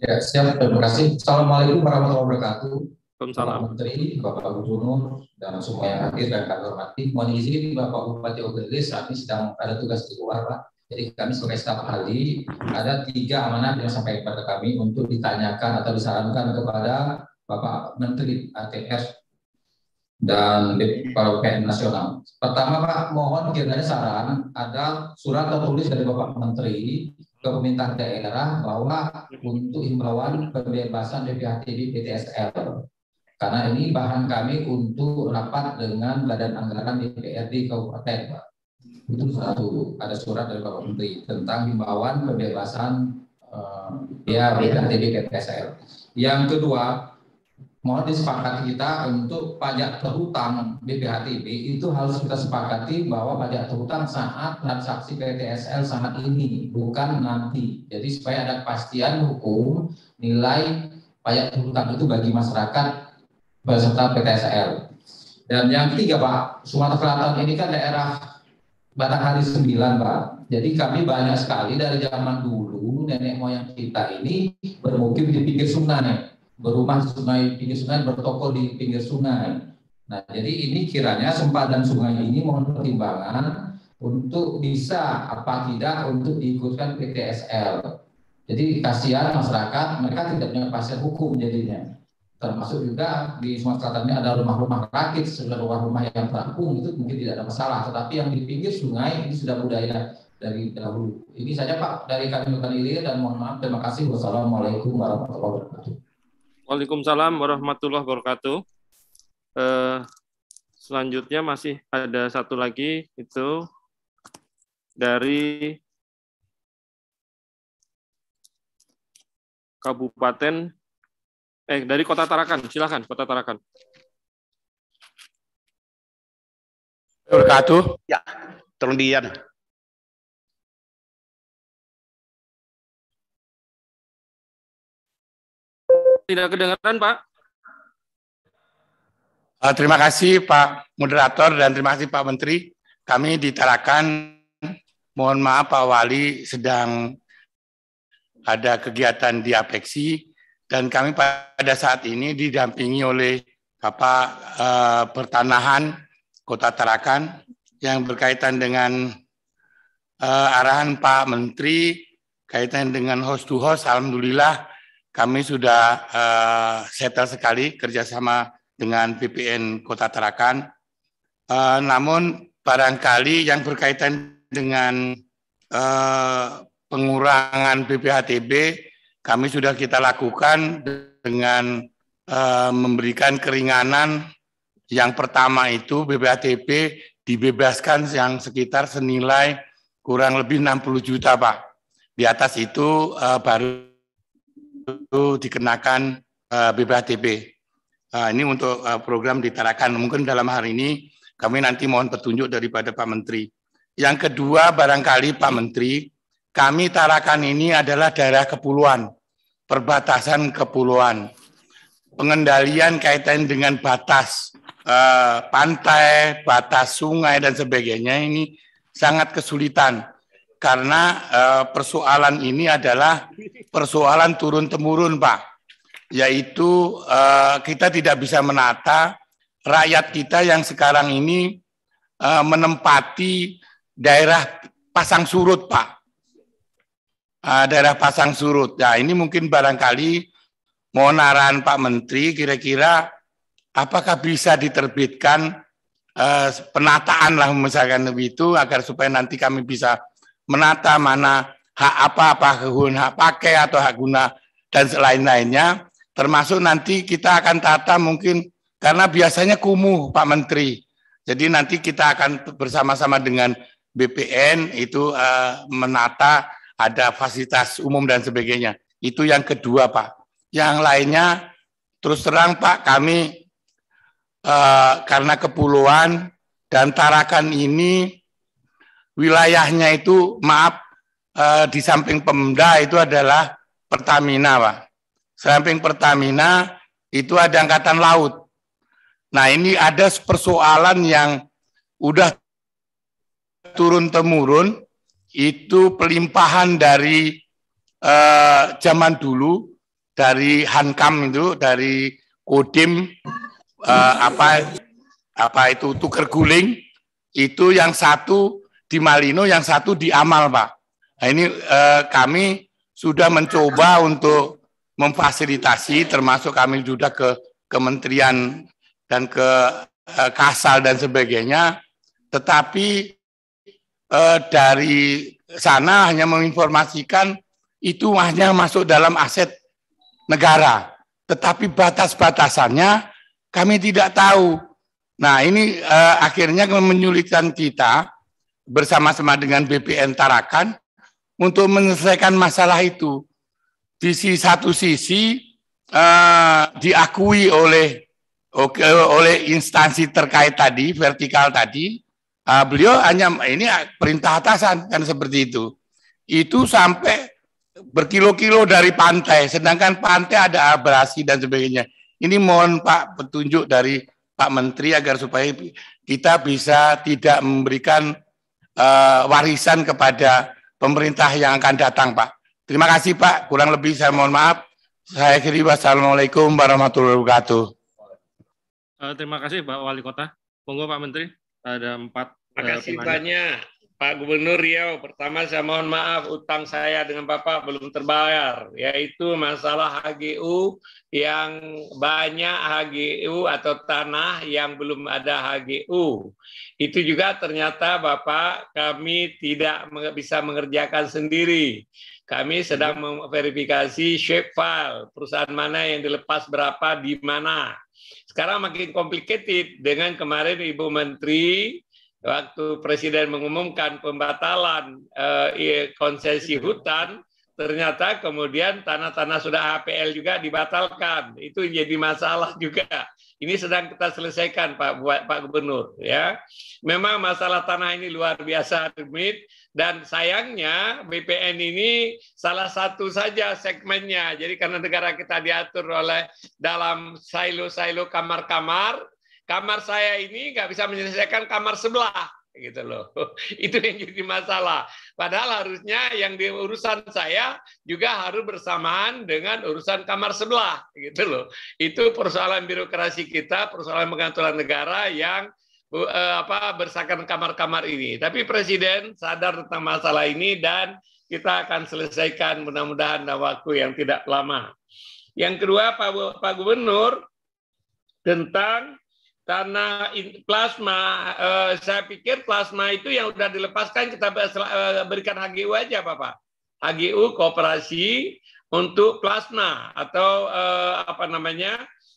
Speaker 11: Ya, siap. Terima kasih. Assalamualaikum warahmatullahi wabarakatuh.
Speaker 2: Bapak
Speaker 11: Menteri, Bapak Gubernur, dan semua yang hadir dan kami hormati. Mohon izin Bapak Bupati Obelis saat ini sedang ada tugas di luar, Pak. Jadi kami sebagai staf ahli ada 3 amanat yang sampaikan kepada kami untuk ditanyakan atau disarankan kepada Bapak Menteri ATR dan BPN Nasional. Pertama Pak, mohon kiranya saran ada surat tertulis dari Bapak Menteri ke pemerintah daerah bahwa untuk himbauan pembebasan BPHTB PTSL. Karena ini bahan kami untuk rapat dengan Badan Anggaran DPRD Kabupaten, Pak. Itu satu, ada surat dari Bapak Menteri tentang himbauan pembebasan BPHTB PTSL. Yang kedua, mohon disepakati kita untuk pajak terhutang BPHTB itu harus kita sepakati bahwa pajak terhutang saat transaksi PTSL saat ini, bukan nanti. Jadi supaya ada kepastian hukum nilai pajak terhutang itu bagi masyarakat peserta PTSL. Dan yang ketiga Pak, Sumatera Selatan ini kan daerah Batanghari 9 Pak. Jadi kami banyak sekali dari zaman dulu nenek moyang kita ini bermukim di pinggir sungai, berumah di sungai, pinggir sungai, bertoko di pinggir sungai. Nah, jadi ini kiranya sempadan sungai ini mohon pertimbangan untuk bisa apa tidak untuk diikutkan PTSL. Jadi kasihan masyarakat, mereka tidak punya kepastian hukum jadinya. Termasuk juga di Sumatera Selatan ini ada rumah-rumah rakit, sudah rumah-rumah yang terapung itu mungkin tidak ada masalah. Tetapi yang di pinggir sungai ini sudah budaya dari dahulu. Ini saja Pak dari kami Ilir dan mohon maaf. Terima kasih. Wassalamualaikum warahmatullahi wabarakatuh.
Speaker 2: Waalaikumsalam warahmatullahi wabarakatuh. Selanjutnya masih ada satu lagi, itu dari Kabupaten dari Kota Tarakan. Silakan Kota Tarakan.
Speaker 12: Wabarakatuh. Ya, tolong dian.
Speaker 2: Tidak kedengaran, Pak.
Speaker 12: Terima kasih Pak Moderator dan terima kasih Pak Menteri. Kami di Tarakan, mohon maaf Pak Wali sedang ada kegiatan di Apeksi dan kami pada saat ini didampingi oleh Bapak Pertanahan Kota Tarakan yang berkaitan dengan arahan Pak Menteri kaitan dengan host to host. Alhamdulillah kami sudah settle sekali kerjasama dengan BPN Kota Tarakan. Namun barangkali yang berkaitan dengan pengurangan BPHTB kami sudah kita lakukan dengan memberikan keringanan. Yang pertama itu BPHTB dibebaskan yang sekitar senilai kurang lebih 60 juta Pak. Di atas itu baru dikenakan BPHTB. Ini untuk program di Tarakan. Mungkin dalam hari ini kami nanti mohon petunjuk daripada Pak Menteri. Yang kedua barangkali Pak Menteri, kami Tarakan ini adalah daerah kepulauan, perbatasan kepulauan. Pengendalian kaitan dengan batas pantai, batas sungai dan sebagainya ini sangat kesulitan. Karena persoalan ini adalah persoalan turun-temurun, Pak. Yaitu kita tidak bisa menata rakyat kita yang sekarang ini menempati daerah pasang surut, Pak. Daerah pasang surut. Nah, ini mungkin barangkali mohon arahan Pak Menteri, kira-kira apakah bisa diterbitkan penataan lah misalkan begitu, agar supaya nanti kami bisa menata mana hak apa hak pakai atau hak guna dan lain-lainnya, termasuk nanti kita akan tata mungkin karena biasanya kumuh Pak Menteri. Jadi nanti kita akan bersama-sama dengan BPN itu menata ada fasilitas umum dan sebagainya. Itu yang kedua Pak. Yang lainnya terus terang Pak, kami karena kepulauan dan Tarakan ini wilayahnya itu maaf di samping Pemda itu adalah Pertamina Pak. Samping Pertamina itu ada Angkatan Laut. Nah ini ada persoalan yang udah turun-temurun, itu pelimpahan dari zaman dulu, dari Hankam itu, dari kodim apa itu tuker guling, itu yang satu di Malino, yang satu di Amal, Pak. Nah, ini kami sudah mencoba untuk memfasilitasi, termasuk kami sudah ke kementerian dan ke Kasal dan sebagainya, tetapi dari sana hanya menginformasikan itu hanya masuk dalam aset negara, tetapi batas-batasannya kami tidak tahu. Nah, ini akhirnya menyulitkan kita bersama-sama dengan BPN Tarakan untuk menyelesaikan masalah itu. Di satu sisi diakui oleh instansi terkait tadi, vertikal tadi, beliau hanya ini perintah atasan kan seperti itu. Itu sampai berkilo-kilo dari pantai, sedangkan pantai ada abrasi dan sebagainya. Ini mohon Pak petunjuk dari Pak Menteri agar supaya kita bisa tidak memberikan warisan kepada pemerintah yang akan datang, Pak. Terima kasih, Pak. Kurang lebih saya mohon maaf. Saya akhiri, wassalamualaikum warahmatullahi wabarakatuh.
Speaker 2: Terima kasih, Pak Wali Kota. Monggo Pak Menteri, ada 4.
Speaker 1: Terima kasih banyak, Pak Gubernur Riau. Pertama saya mohon maaf, utang saya dengan Bapak belum terbayar, yaitu masalah HGU yang banyak HGU atau tanah yang belum ada HGU. Itu juga ternyata Bapak kami tidak bisa mengerjakan sendiri. Kami sedang memverifikasi shape file, perusahaan mana yang dilepas berapa, di mana. Sekarang makin complicated dengan kemarin Ibu Menteri, waktu Presiden mengumumkan pembatalan konsesi hutan, ternyata kemudian tanah-tanah sudah HPL juga dibatalkan. Itu jadi masalah juga. Ini sedang kita selesaikan, Pak Gubernur. Ya, memang masalah tanah ini luar biasa rumit, dan sayangnya BPN ini salah satu saja segmennya. Jadi karena negara kita diatur oleh dalam silo-silo kamar-kamar, kamar saya ini nggak bisa menyelesaikan kamar sebelah, gitu loh. Itu yang jadi masalah. Padahal harusnya yang di urusan saya juga harus bersamaan dengan urusan kamar sebelah, gitu loh. Itu persoalan birokrasi kita, persoalan pengaturan negara yang bersakan kamar-kamar ini. Tapi Presiden sadar tentang masalah ini dan kita akan selesaikan mudah-mudahan dalam waktu yang tidak lama. Yang kedua, Pak Gubernur, tentang tanah plasma, saya pikir plasma itu yang sudah dilepaskan kita berikan HGU aja, Bapak. HGU kooperasi untuk plasma atau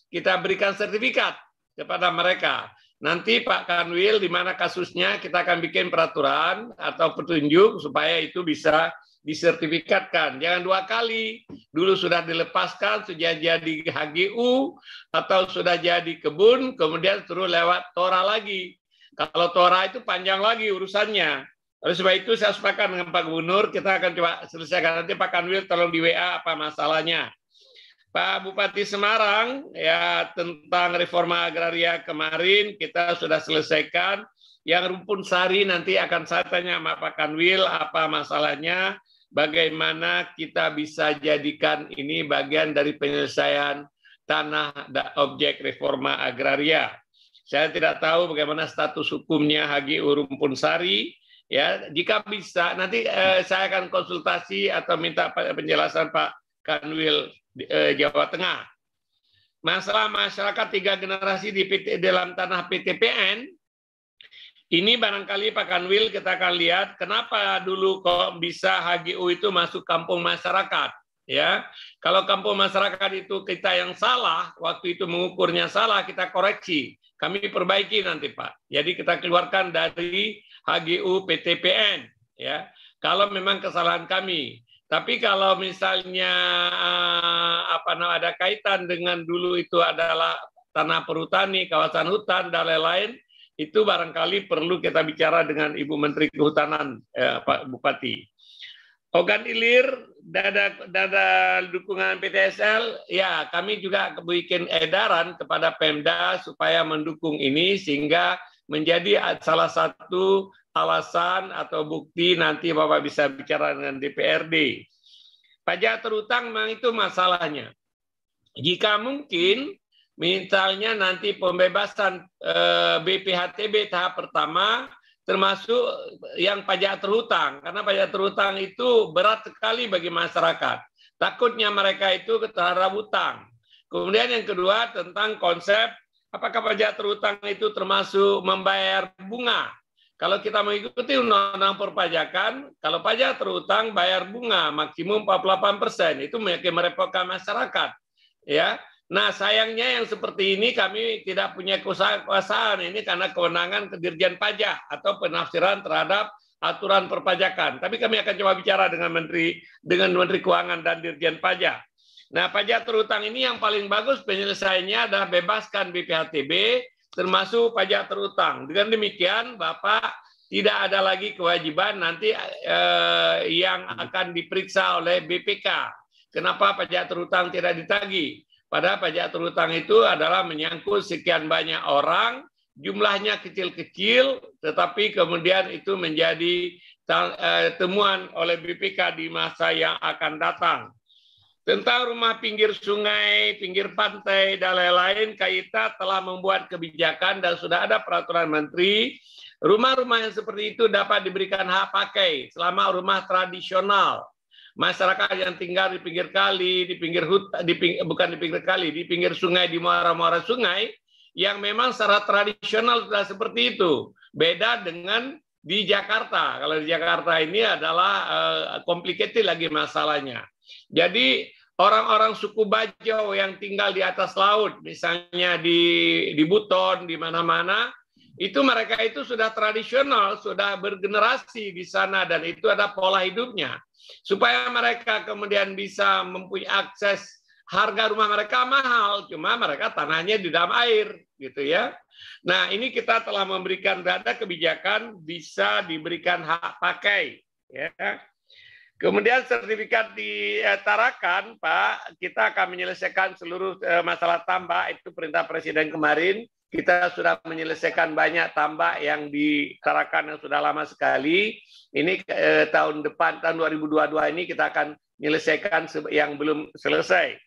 Speaker 1: kita berikan sertifikat kepada mereka. Nanti Pak Kanwil di mana kasusnya kita akan bikin peraturan atau petunjuk supaya itu bisa disertifikatkan. Jangan 2 kali. Dulu sudah dilepaskan, sudah jadi HGU, atau sudah jadi kebun, kemudian suruh lewat TORA lagi. Kalau TORA itu panjang lagi urusannya. Oleh sebab itu saya sepakat dengan Pak Gubernur, kita akan coba selesaikan. Nanti Pak Kanwil tolong di WA apa masalahnya. Pak Bupati Semarang, ya tentang reforma agraria kemarin kita sudah selesaikan. Yang rumpun sari nanti akan saya tanya sama Pak Kanwil apa masalahnya, bagaimana kita bisa jadikan ini bagian dari penyelesaian tanah objek reforma agraria. Saya tidak tahu bagaimana status hukumnya HGU rumpun sari. Ya, jika bisa nanti saya akan konsultasi atau minta penjelasan Pak Kanwil Jawa Tengah. Masalah masyarakat 3 generasi di dalam tanah PTPN, ini barangkali Pak Kanwil kita akan lihat kenapa dulu kok bisa HGU itu masuk kampung masyarakat. Ya, kalau kampung masyarakat itu kita yang salah, waktu itu mengukurnya salah, kita koreksi. Kami perbaiki nanti Pak. Jadi kita keluarkan dari HGU PTPN. Ya, kalau memang kesalahan kami. Tapi kalau misalnya ada kaitan dengan dulu itu adalah tanah perhutani, kawasan hutan dan lain-lain, itu barangkali perlu kita bicara dengan Ibu Menteri Kehutanan, Pak Bupati. Ogan Ilir, dada dukungan PTSL, ya kami juga bikin edaran kepada Pemda supaya mendukung ini sehingga menjadi salah satu alasan atau bukti nanti Bapak bisa bicara dengan DPRD. Pajak terutang memang itu masalahnya. Jika mungkin Misalnya nanti pembebasan BPHTB tahap pertama, termasuk yang pajak terhutang, karena pajak terhutang itu berat sekali bagi masyarakat. Takutnya mereka itu terhadap hutang. Kemudian yang kedua tentang konsep apakah pajak terhutang itu termasuk membayar bunga. Kalau kita mengikuti undang-undang perpajakan, kalau pajak terhutang bayar bunga maksimum 48%, itu merepotkan masyarakat. Ya, nah sayangnya yang seperti ini kami tidak punya kekuasaan ini karena kewenangan Dirjen Pajak atau penafsiran terhadap aturan perpajakan. Tapi kami akan coba bicara dengan Menteri Keuangan dan Dirjen Pajak. Nah, pajak terhutang ini yang paling bagus penyelesaiannya adalah bebaskan BPHTB termasuk pajak terhutang. Dengan demikian, Bapak tidak ada lagi kewajiban nanti yang akan diperiksa oleh BPK. Kenapa pajak terhutang tidak ditagih? Padahal pajak terhutang itu adalah menyangkut sekian banyak orang, jumlahnya kecil-kecil, tetapi kemudian itu menjadi temuan oleh BPK di masa yang akan datang. Tentang rumah pinggir sungai, pinggir pantai, dan lain-lain, KITA telah membuat kebijakan dan sudah ada peraturan menteri. Rumah-rumah yang seperti itu dapat diberikan hak pakai selama rumah tradisional. Masyarakat yang tinggal di pinggir kali, di pinggir hutan, bukan di pinggir kali, di pinggir sungai, di muara-muara sungai, yang memang secara tradisional sudah seperti itu. Beda dengan di Jakarta. Kalau di Jakarta ini adalah complicated lagi masalahnya. Jadi orang-orang suku Bajo yang tinggal di atas laut, misalnya di Buton, di mana-mana, itu mereka itu sudah tradisional, sudah bergenerasi di sana dan itu ada pola hidupnya. Supaya mereka kemudian bisa mempunyai akses, harga rumah mereka mahal, cuma mereka tanahnya di dalam air, gitu ya. Nah, ini kita telah memberikan data kebijakan bisa diberikan hak pakai, ya. Kemudian sertifikat di Tarakan, Pak, kita akan menyelesaikan seluruh masalah tambak, itu perintah Presiden kemarin. Kita sudah menyelesaikan banyak tambak yang di Tarakan yang sudah lama sekali. Ini tahun depan, tahun 2022 ini kita akan menyelesaikan yang belum selesai.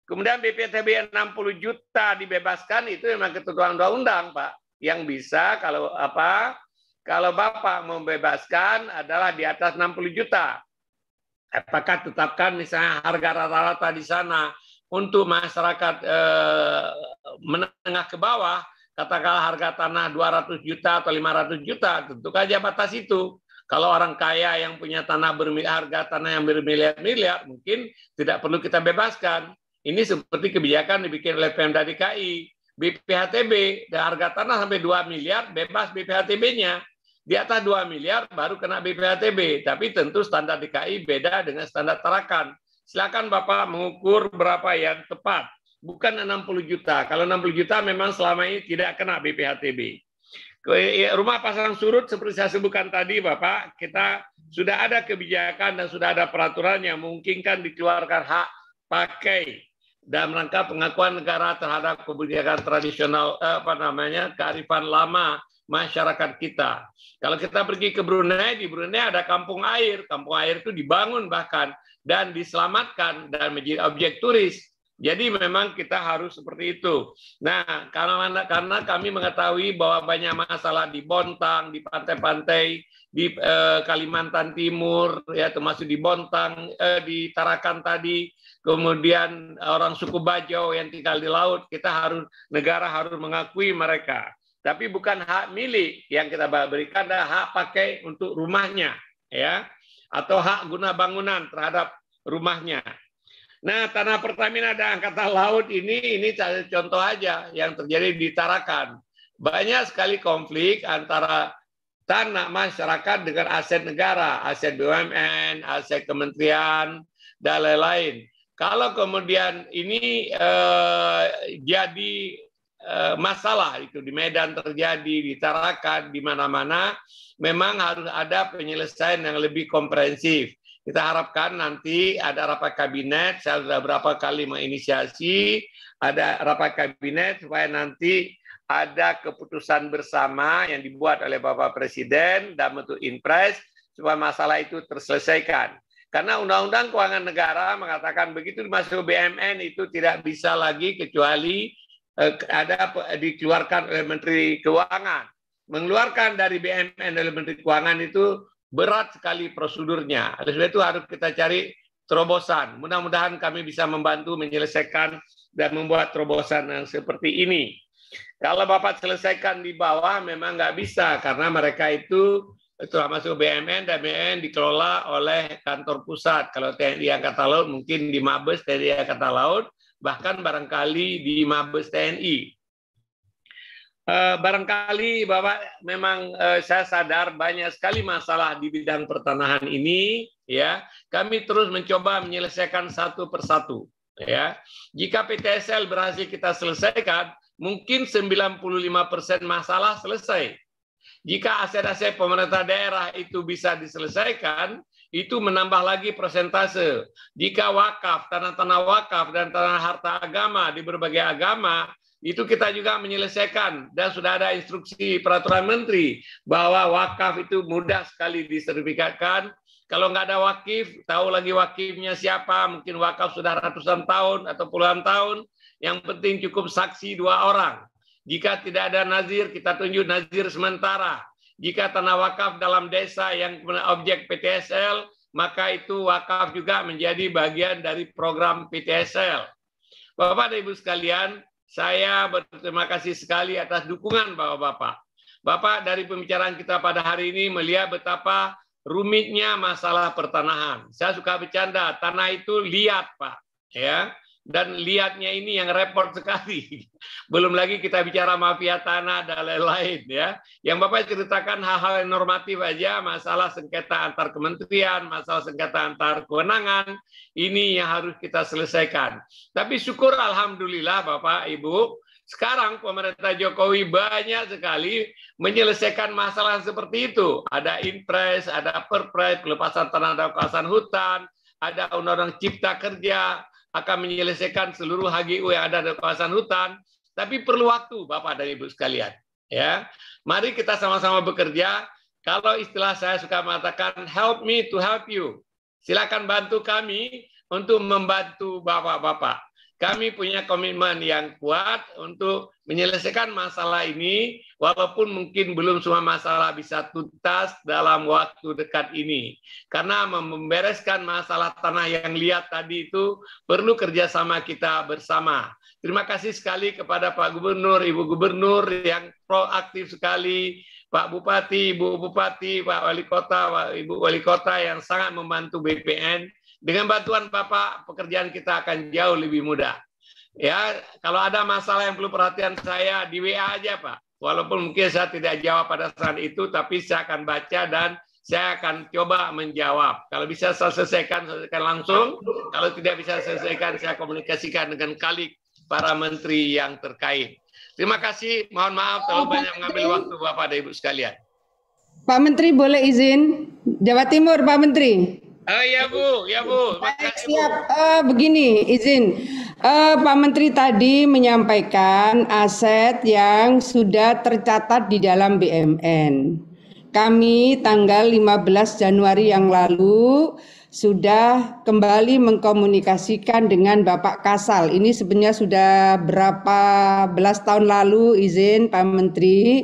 Speaker 1: Kemudian BPHTB 60 juta dibebaskan, itu memang ketentuan undang-undang, Pak. Yang bisa kalau Bapak membebaskan adalah di atas 60 juta. Apakah tetapkan misalnya harga rata-rata di sana untuk masyarakat menengah ke bawah, katakanlah harga tanah 200 juta atau 500 juta, tentu saja batas itu. Kalau orang kaya yang punya tanah harga tanah yang bermiliar-miliar, mungkin tidak perlu kita bebaskan. Ini seperti kebijakan dibikin oleh Pemda DKI. BPHTB, harga tanah sampai 2 miliar, bebas BPHTB-nya. Di atas 2 miliar baru kena BPHTB, tapi tentu standar DKI beda dengan standar Tarakan. Silakan Bapak mengukur berapa yang tepat, bukan 60 juta. Kalau 60 juta memang selama ini tidak kena BPHTB. Rumah pasang surut seperti saya sebutkan tadi Bapak, kita sudah ada kebijakan dan sudah ada peraturan yang memungkinkan dikeluarkan hak pakai dalam rangka pengakuan negara terhadap kebijakan tradisional kearifan lama masyarakat kita. Kalau kita pergi ke Brunei, di Brunei ada kampung air itu dibangun bahkan dan diselamatkan dan menjadi objek turis. Jadi memang kita harus seperti itu. Nah, karena kami mengetahui bahwa banyak masalah di Bontang, di pantai-pantai, di Kalimantan Timur, ya termasuk di Bontang, di Tarakan tadi, kemudian orang suku Bajo yang tinggal di laut, negara harus mengakui mereka. Tapi bukan hak milik yang kita berikan, adalah hak pakai untuk rumahnya, ya, atau hak guna bangunan terhadap rumahnya. Nah, tanah Pertamina dan Angkatan Laut ini contoh aja yang terjadi di Tarakan. Banyak sekali konflik antara tanah masyarakat dengan aset negara, aset BUMN, aset kementerian, dan lain-lain. Kalau kemudian ini jadi masalah itu di Medan terjadi, di Tarakan, di mana-mana, memang harus ada penyelesaian yang lebih komprehensif. Kita harapkan nanti ada rapat kabinet, saya sudah berapa kali menginisiasi, ada rapat kabinet supaya nanti ada keputusan bersama yang dibuat oleh Bapak Presiden dan bentuk impres supaya masalah itu terselesaikan. Karena Undang-Undang Keuangan Negara mengatakan begitu masuk BUMN itu tidak bisa lagi kecuali dikeluarkan oleh Menteri Keuangan. Mengeluarkan dari BUMN oleh Menteri Keuangan itu berat sekali prosedurnya. Oleh sebab itu harus kita cari terobosan. Mudah-mudahan kami bisa membantu menyelesaikan dan membuat terobosan yang seperti ini. Kalau Bapak selesaikan di bawah memang nggak bisa karena mereka itu termasuk BUMN dan BUMN dikelola oleh kantor pusat. Kalau TNI Angkatan Laut mungkin di Mabes TNI Angkatan Laut, bahkan barangkali di Mabes TNI. Barangkali Bapak memang saya sadar banyak sekali masalah di bidang pertanahan ini, ya. Kami terus mencoba menyelesaikan satu persatu, ya. Jika PTSL berhasil kita selesaikan, mungkin 95% masalah selesai. Jika aset-aset pemerintah daerah itu bisa diselesaikan, itu menambah lagi persentase. Jika wakaf, tanah-tanah wakaf dan tanah harta agama di berbagai agama, itu kita juga menyelesaikan dan sudah ada instruksi peraturan menteri bahwa wakaf itu mudah sekali disertifikatkan. Kalau nggak ada wakif, tahu lagi wakifnya siapa, mungkin wakaf sudah ratusan tahun atau puluhan tahun, yang penting cukup saksi 2 orang. Jika tidak ada nazir, kita tunjuk nazir sementara. Jika tanah wakaf dalam desa yang objek PTSL, maka itu wakaf juga menjadi bagian dari program PTSL. Bapak dan Ibu sekalian, saya berterima kasih sekali atas dukungan Bapak-Bapak. Bapak dari pembicaraan kita pada hari ini melihat betapa rumitnya masalah pertanahan. Saya suka bercanda, tanah itu liat Pak, ya. Dan liatnya ini yang repot sekali. Belum lagi kita bicara mafia tanah dan lain-lain, ya. Yang Bapak ceritakan hal-hal yang normatif aja, masalah sengketa antar kementerian, masalah sengketa antar kewenangan, ini yang harus kita selesaikan. Tapi syukur alhamdulillah Bapak Ibu, sekarang pemerintah Jokowi banyak sekali menyelesaikan masalah seperti itu. Ada Inpres, ada Perpres, pelepasan tanah dan kawasan hutan, ada Undang-Undang Cipta Kerja, akan menyelesaikan seluruh HGU yang ada di kawasan hutan, tapi perlu waktu Bapak dan Ibu sekalian. Ya, mari kita sama-sama bekerja. Kalau istilah saya suka mengatakan, help me to help you. Silakan bantu kami untuk membantu Bapak-Bapak. Kami punya komitmen yang kuat untuk menyelesaikan masalah ini, walaupun mungkin belum semua masalah bisa tuntas dalam waktu dekat ini. Karena membereskan masalah tanah yang liat tadi itu perlu kerjasama kita bersama. Terima kasih sekali kepada Pak Gubernur, Ibu Gubernur yang proaktif sekali, Pak Bupati, Ibu Bupati, Pak Wali Kota, Ibu Wali Kota yang sangat membantu BPN. Dengan bantuan Bapak, pekerjaan kita akan jauh lebih mudah. Ya, kalau ada masalah yang perlu perhatian saya di WA aja Pak. Walaupun mungkin saya tidak jawab pada saat itu, tapi saya akan baca dan saya akan coba menjawab. Kalau bisa saya selesaikan langsung. Kalau tidak bisa selesaikan, saya komunikasikan dengan kali para menteri yang terkait. Terima kasih. Mohon maaf terlalu banyak mengambil waktu Bapak dan Ibu sekalian.
Speaker 13: Pak Menteri boleh izin? Jawa Timur Pak Menteri.
Speaker 1: Ya Bu, ya Bu.
Speaker 13: Makasih, siap. Begini, izin. Pak Menteri tadi menyampaikan aset yang sudah tercatat di dalam BUMN. Kami tanggal 15 Januari yang lalu sudah kembali mengkomunikasikan dengan Bapak Kasal. Ini sebenarnya sudah berapa belas tahun lalu, izin Pak Menteri.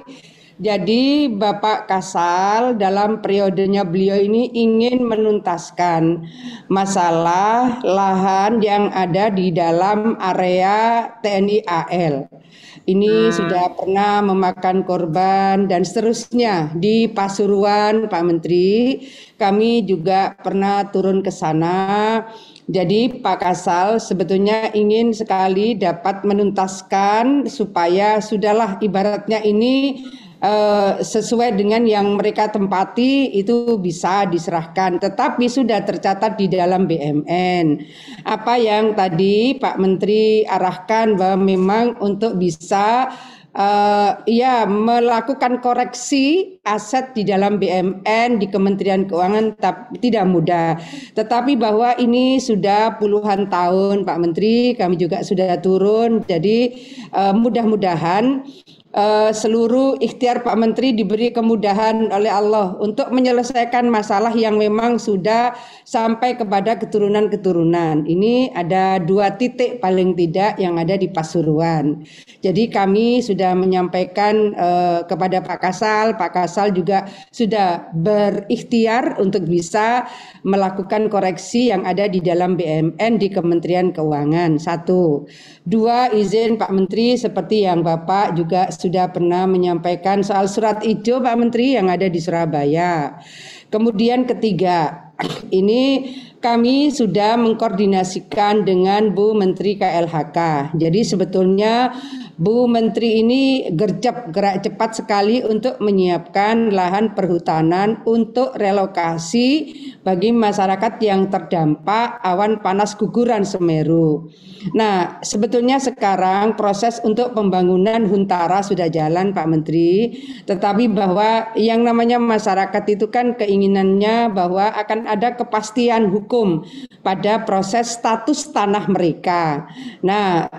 Speaker 13: Jadi Bapak Kasal dalam periodenya beliau ini ingin menuntaskan masalah lahan yang ada di dalam area TNI AL. Ini sudah pernah memakan korban dan seterusnya di Pasuruan, Pak Menteri. Kami juga pernah turun ke sana. Jadi Pak Kasal sebetulnya ingin sekali dapat menuntaskan supaya sudahlah ibaratnya ini sesuai dengan yang mereka tempati itu bisa diserahkan, tetapi sudah tercatat di dalam BUMN. Apa yang tadi Pak Menteri arahkan bahwa memang untuk bisa melakukan koreksi aset di dalam BUMN di Kementerian Keuangan tidak mudah. Tetapi bahwa ini sudah puluhan tahun Pak Menteri, kami juga sudah turun. Jadi mudah-mudahan seluruh ikhtiar Pak Menteri diberi kemudahan oleh Allah untuk menyelesaikan masalah yang memang sudah sampai kepada keturunan-keturunan. Ini ada 2 titik paling tidak yang ada di Pasuruan. Jadi kami sudah menyampaikan kepada Pak Kasal juga sudah berikhtiar untuk bisa melakukan koreksi yang ada di dalam BUMN di Kementerian Keuangan. 1. 2, izin Pak Menteri seperti yang Bapak juga sudah pernah menyampaikan soal surat ijo Pak Menteri yang ada di Surabaya. Kemudian ketiga, ini kami sudah mengkoordinasikan dengan Bu Menteri KLHK. Jadi sebetulnya Bu Menteri ini gerak cepat sekali untuk menyiapkan lahan perhutanan untuk relokasi bagi masyarakat yang terdampak awan panas guguran Semeru. Nah, sebetulnya sekarang proses untuk pembangunan Huntara sudah jalan Pak Menteri, tetapi bahwa yang namanya masyarakat itu kan keinginannya bahwa akan ada kepastian hukum pada proses status tanah mereka. Nah,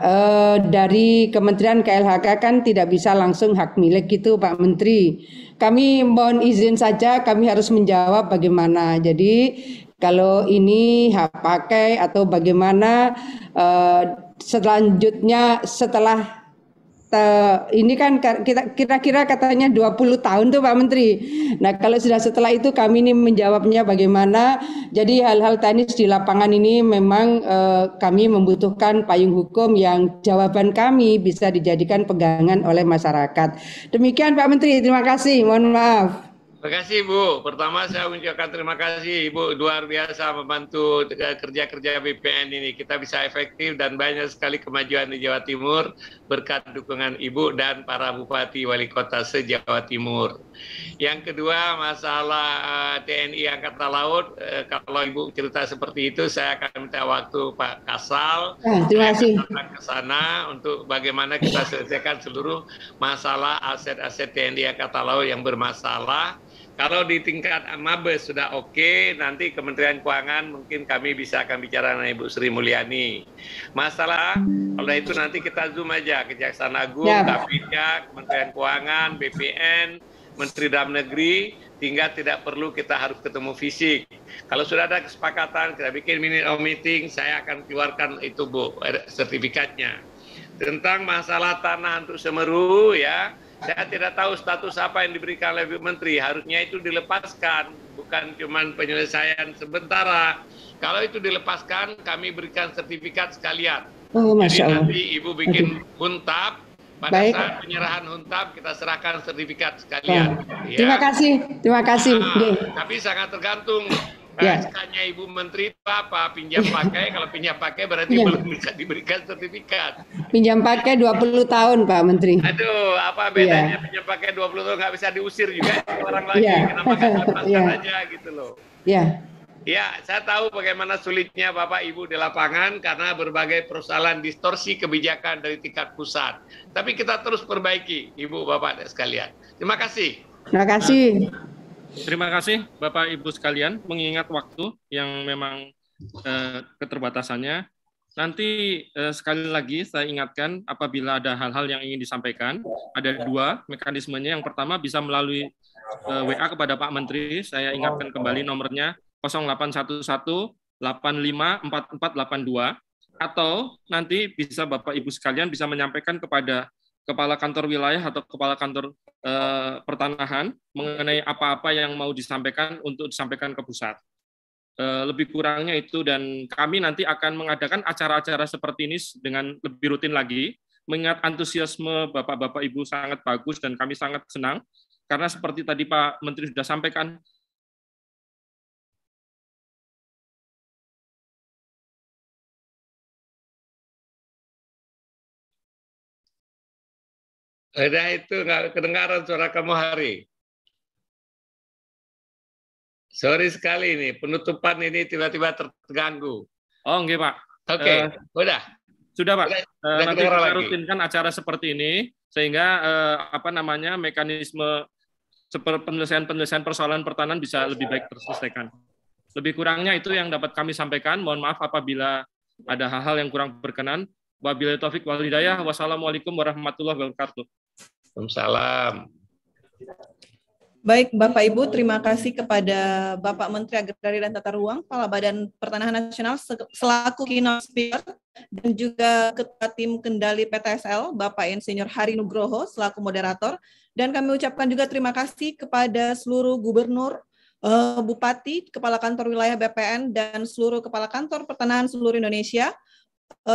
Speaker 13: dari Kementerian KLHK kan tidak bisa langsung hak milik gitu Pak Menteri. Kami mohon izin saja, kami harus menjawab bagaimana. Jadi kalau ini hak pakai atau bagaimana selanjutnya setelah ini kan kita kira-kira katanya 20 tahun tuh Pak Menteri. Nah, kalau sudah setelah itu kami ini menjawabnya bagaimana. Jadi hal-hal teknis di lapangan ini memang kami membutuhkan payung hukum yang jawaban kami bisa dijadikan pegangan oleh masyarakat. Demikian Pak Menteri, terima kasih. Mohon maaf.
Speaker 1: Terima kasih Bu. Pertama saya mengucapkan terima kasih Ibu, luar biasa membantu kerja-kerja BPN ini. Kita bisa efektif dan banyak sekali kemajuan di Jawa Timur berkat dukungan Ibu dan para Bupati Wali Kota se-Jawa Timur. Yang kedua masalah TNI Angkatan Laut, kalau Ibu cerita seperti itu saya akan minta waktu Pak Kasal.
Speaker 13: Terima kasih.
Speaker 1: Ke sana untuk bagaimana kita selesaikan seluruh masalah aset-aset TNI Angkatan Laut yang bermasalah. Kalau di tingkat Mabes sudah oke, nanti Kementerian Keuangan mungkin kami bisa akan bicara dengan Ibu Sri Mulyani. Masalah, kalau itu nanti kita zoom aja, Kejaksaan Agung, Kapolda, Kementerian Keuangan, BPN, Menteri Dalam Negeri, tinggal tidak perlu kita harus ketemu fisik. Kalau sudah ada kesepakatan, kita bikin minute of meeting, saya akan keluarkan itu Bu, sertifikatnya. Tentang masalah tanah untuk Semeru ya, saya tidak tahu status apa yang diberikan oleh Bu Menteri. Harusnya itu dilepaskan, bukan cuma penyelesaian sementara. Kalau itu dilepaskan, kami berikan sertifikat sekalian.
Speaker 13: Oh, Masya Allah.
Speaker 1: Jadi nanti Ibu bikin huntap, pada saat penyerahan huntap kita serahkan sertifikat sekalian. Ya.
Speaker 13: Terima kasih.
Speaker 1: Tapi sangat tergantung. SK-nya Ibu Menteri itu apa? Pinjam pakai, kalau pinjam pakai berarti belum bisa diberikan sertifikat.
Speaker 13: Pinjam pakai 20 tahun Pak Menteri.
Speaker 1: Aduh, apa bedanya pinjam pakai 20 tahun nggak bisa diusir juga orang lagi. Kenapa nggak lepaskan aja gitu loh. Ya, saya tahu bagaimana sulitnya Bapak Ibu di lapangan karena berbagai persoalan distorsi kebijakan dari tingkat pusat. Tapi kita terus perbaiki, Ibu Bapak sekalian. Terima kasih.
Speaker 13: Terima kasih.
Speaker 2: Terima kasih Bapak Ibu sekalian, mengingat waktu yang memang keterbatasannya. Nanti sekali lagi saya ingatkan apabila ada hal-hal yang ingin disampaikan, ada 2 mekanismenya. Yang pertama bisa melalui WA kepada Pak Menteri, saya ingatkan kembali nomornya 0811 854482, atau nanti bisa Bapak Ibu sekalian bisa menyampaikan kepada Kepala Kantor Wilayah atau Kepala Kantor Pertanahan mengenai apa-apa yang mau disampaikan untuk disampaikan ke pusat. Lebih kurangnya itu, dan kami nanti akan mengadakan acara-acara seperti ini dengan lebih rutin lagi, mengingat antusiasme Bapak-Bapak Ibu sangat bagus dan kami sangat senang, karena seperti tadi Pak Menteri sudah sampaikan,
Speaker 1: Itu nggak kedengaran suara kamu Hari. Sorry sekali ini, penutupan ini tiba-tiba terganggu.
Speaker 2: Oh enggak Pak.
Speaker 1: Oke, udah.
Speaker 2: Sudah Pak. Nanti kita rutinkan acara seperti ini, sehingga mekanisme penyelesaian persoalan pertanahan bisa lebih baik terselesaikan. Lebih kurangnya itu yang dapat kami sampaikan. Mohon maaf apabila ada hal-hal yang kurang berkenan. Wabillahi taufik wal hidayah. Wassalamualaikum warahmatullahi wabarakatuh.
Speaker 1: Waalaikumsalam.
Speaker 14: Baik, Bapak Ibu, terima kasih kepada Bapak Menteri Agraria dan Tata Ruang, Kepala Badan Pertanahan Nasional selaku keynote speaker, dan juga Ketua Tim Kendali PTSL, Bapak Insinyur Hari Nugroho selaku moderator. Dan kami ucapkan juga terima kasih kepada seluruh gubernur, bupati, kepala kantor wilayah BPN, dan seluruh kepala kantor pertanahan seluruh Indonesia.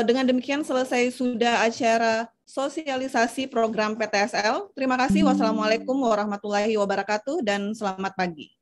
Speaker 14: Dengan demikian selesai sudah acara sosialisasi program PTSL. Terima kasih. Wassalamualaikum warahmatullahi wabarakatuh dan selamat pagi.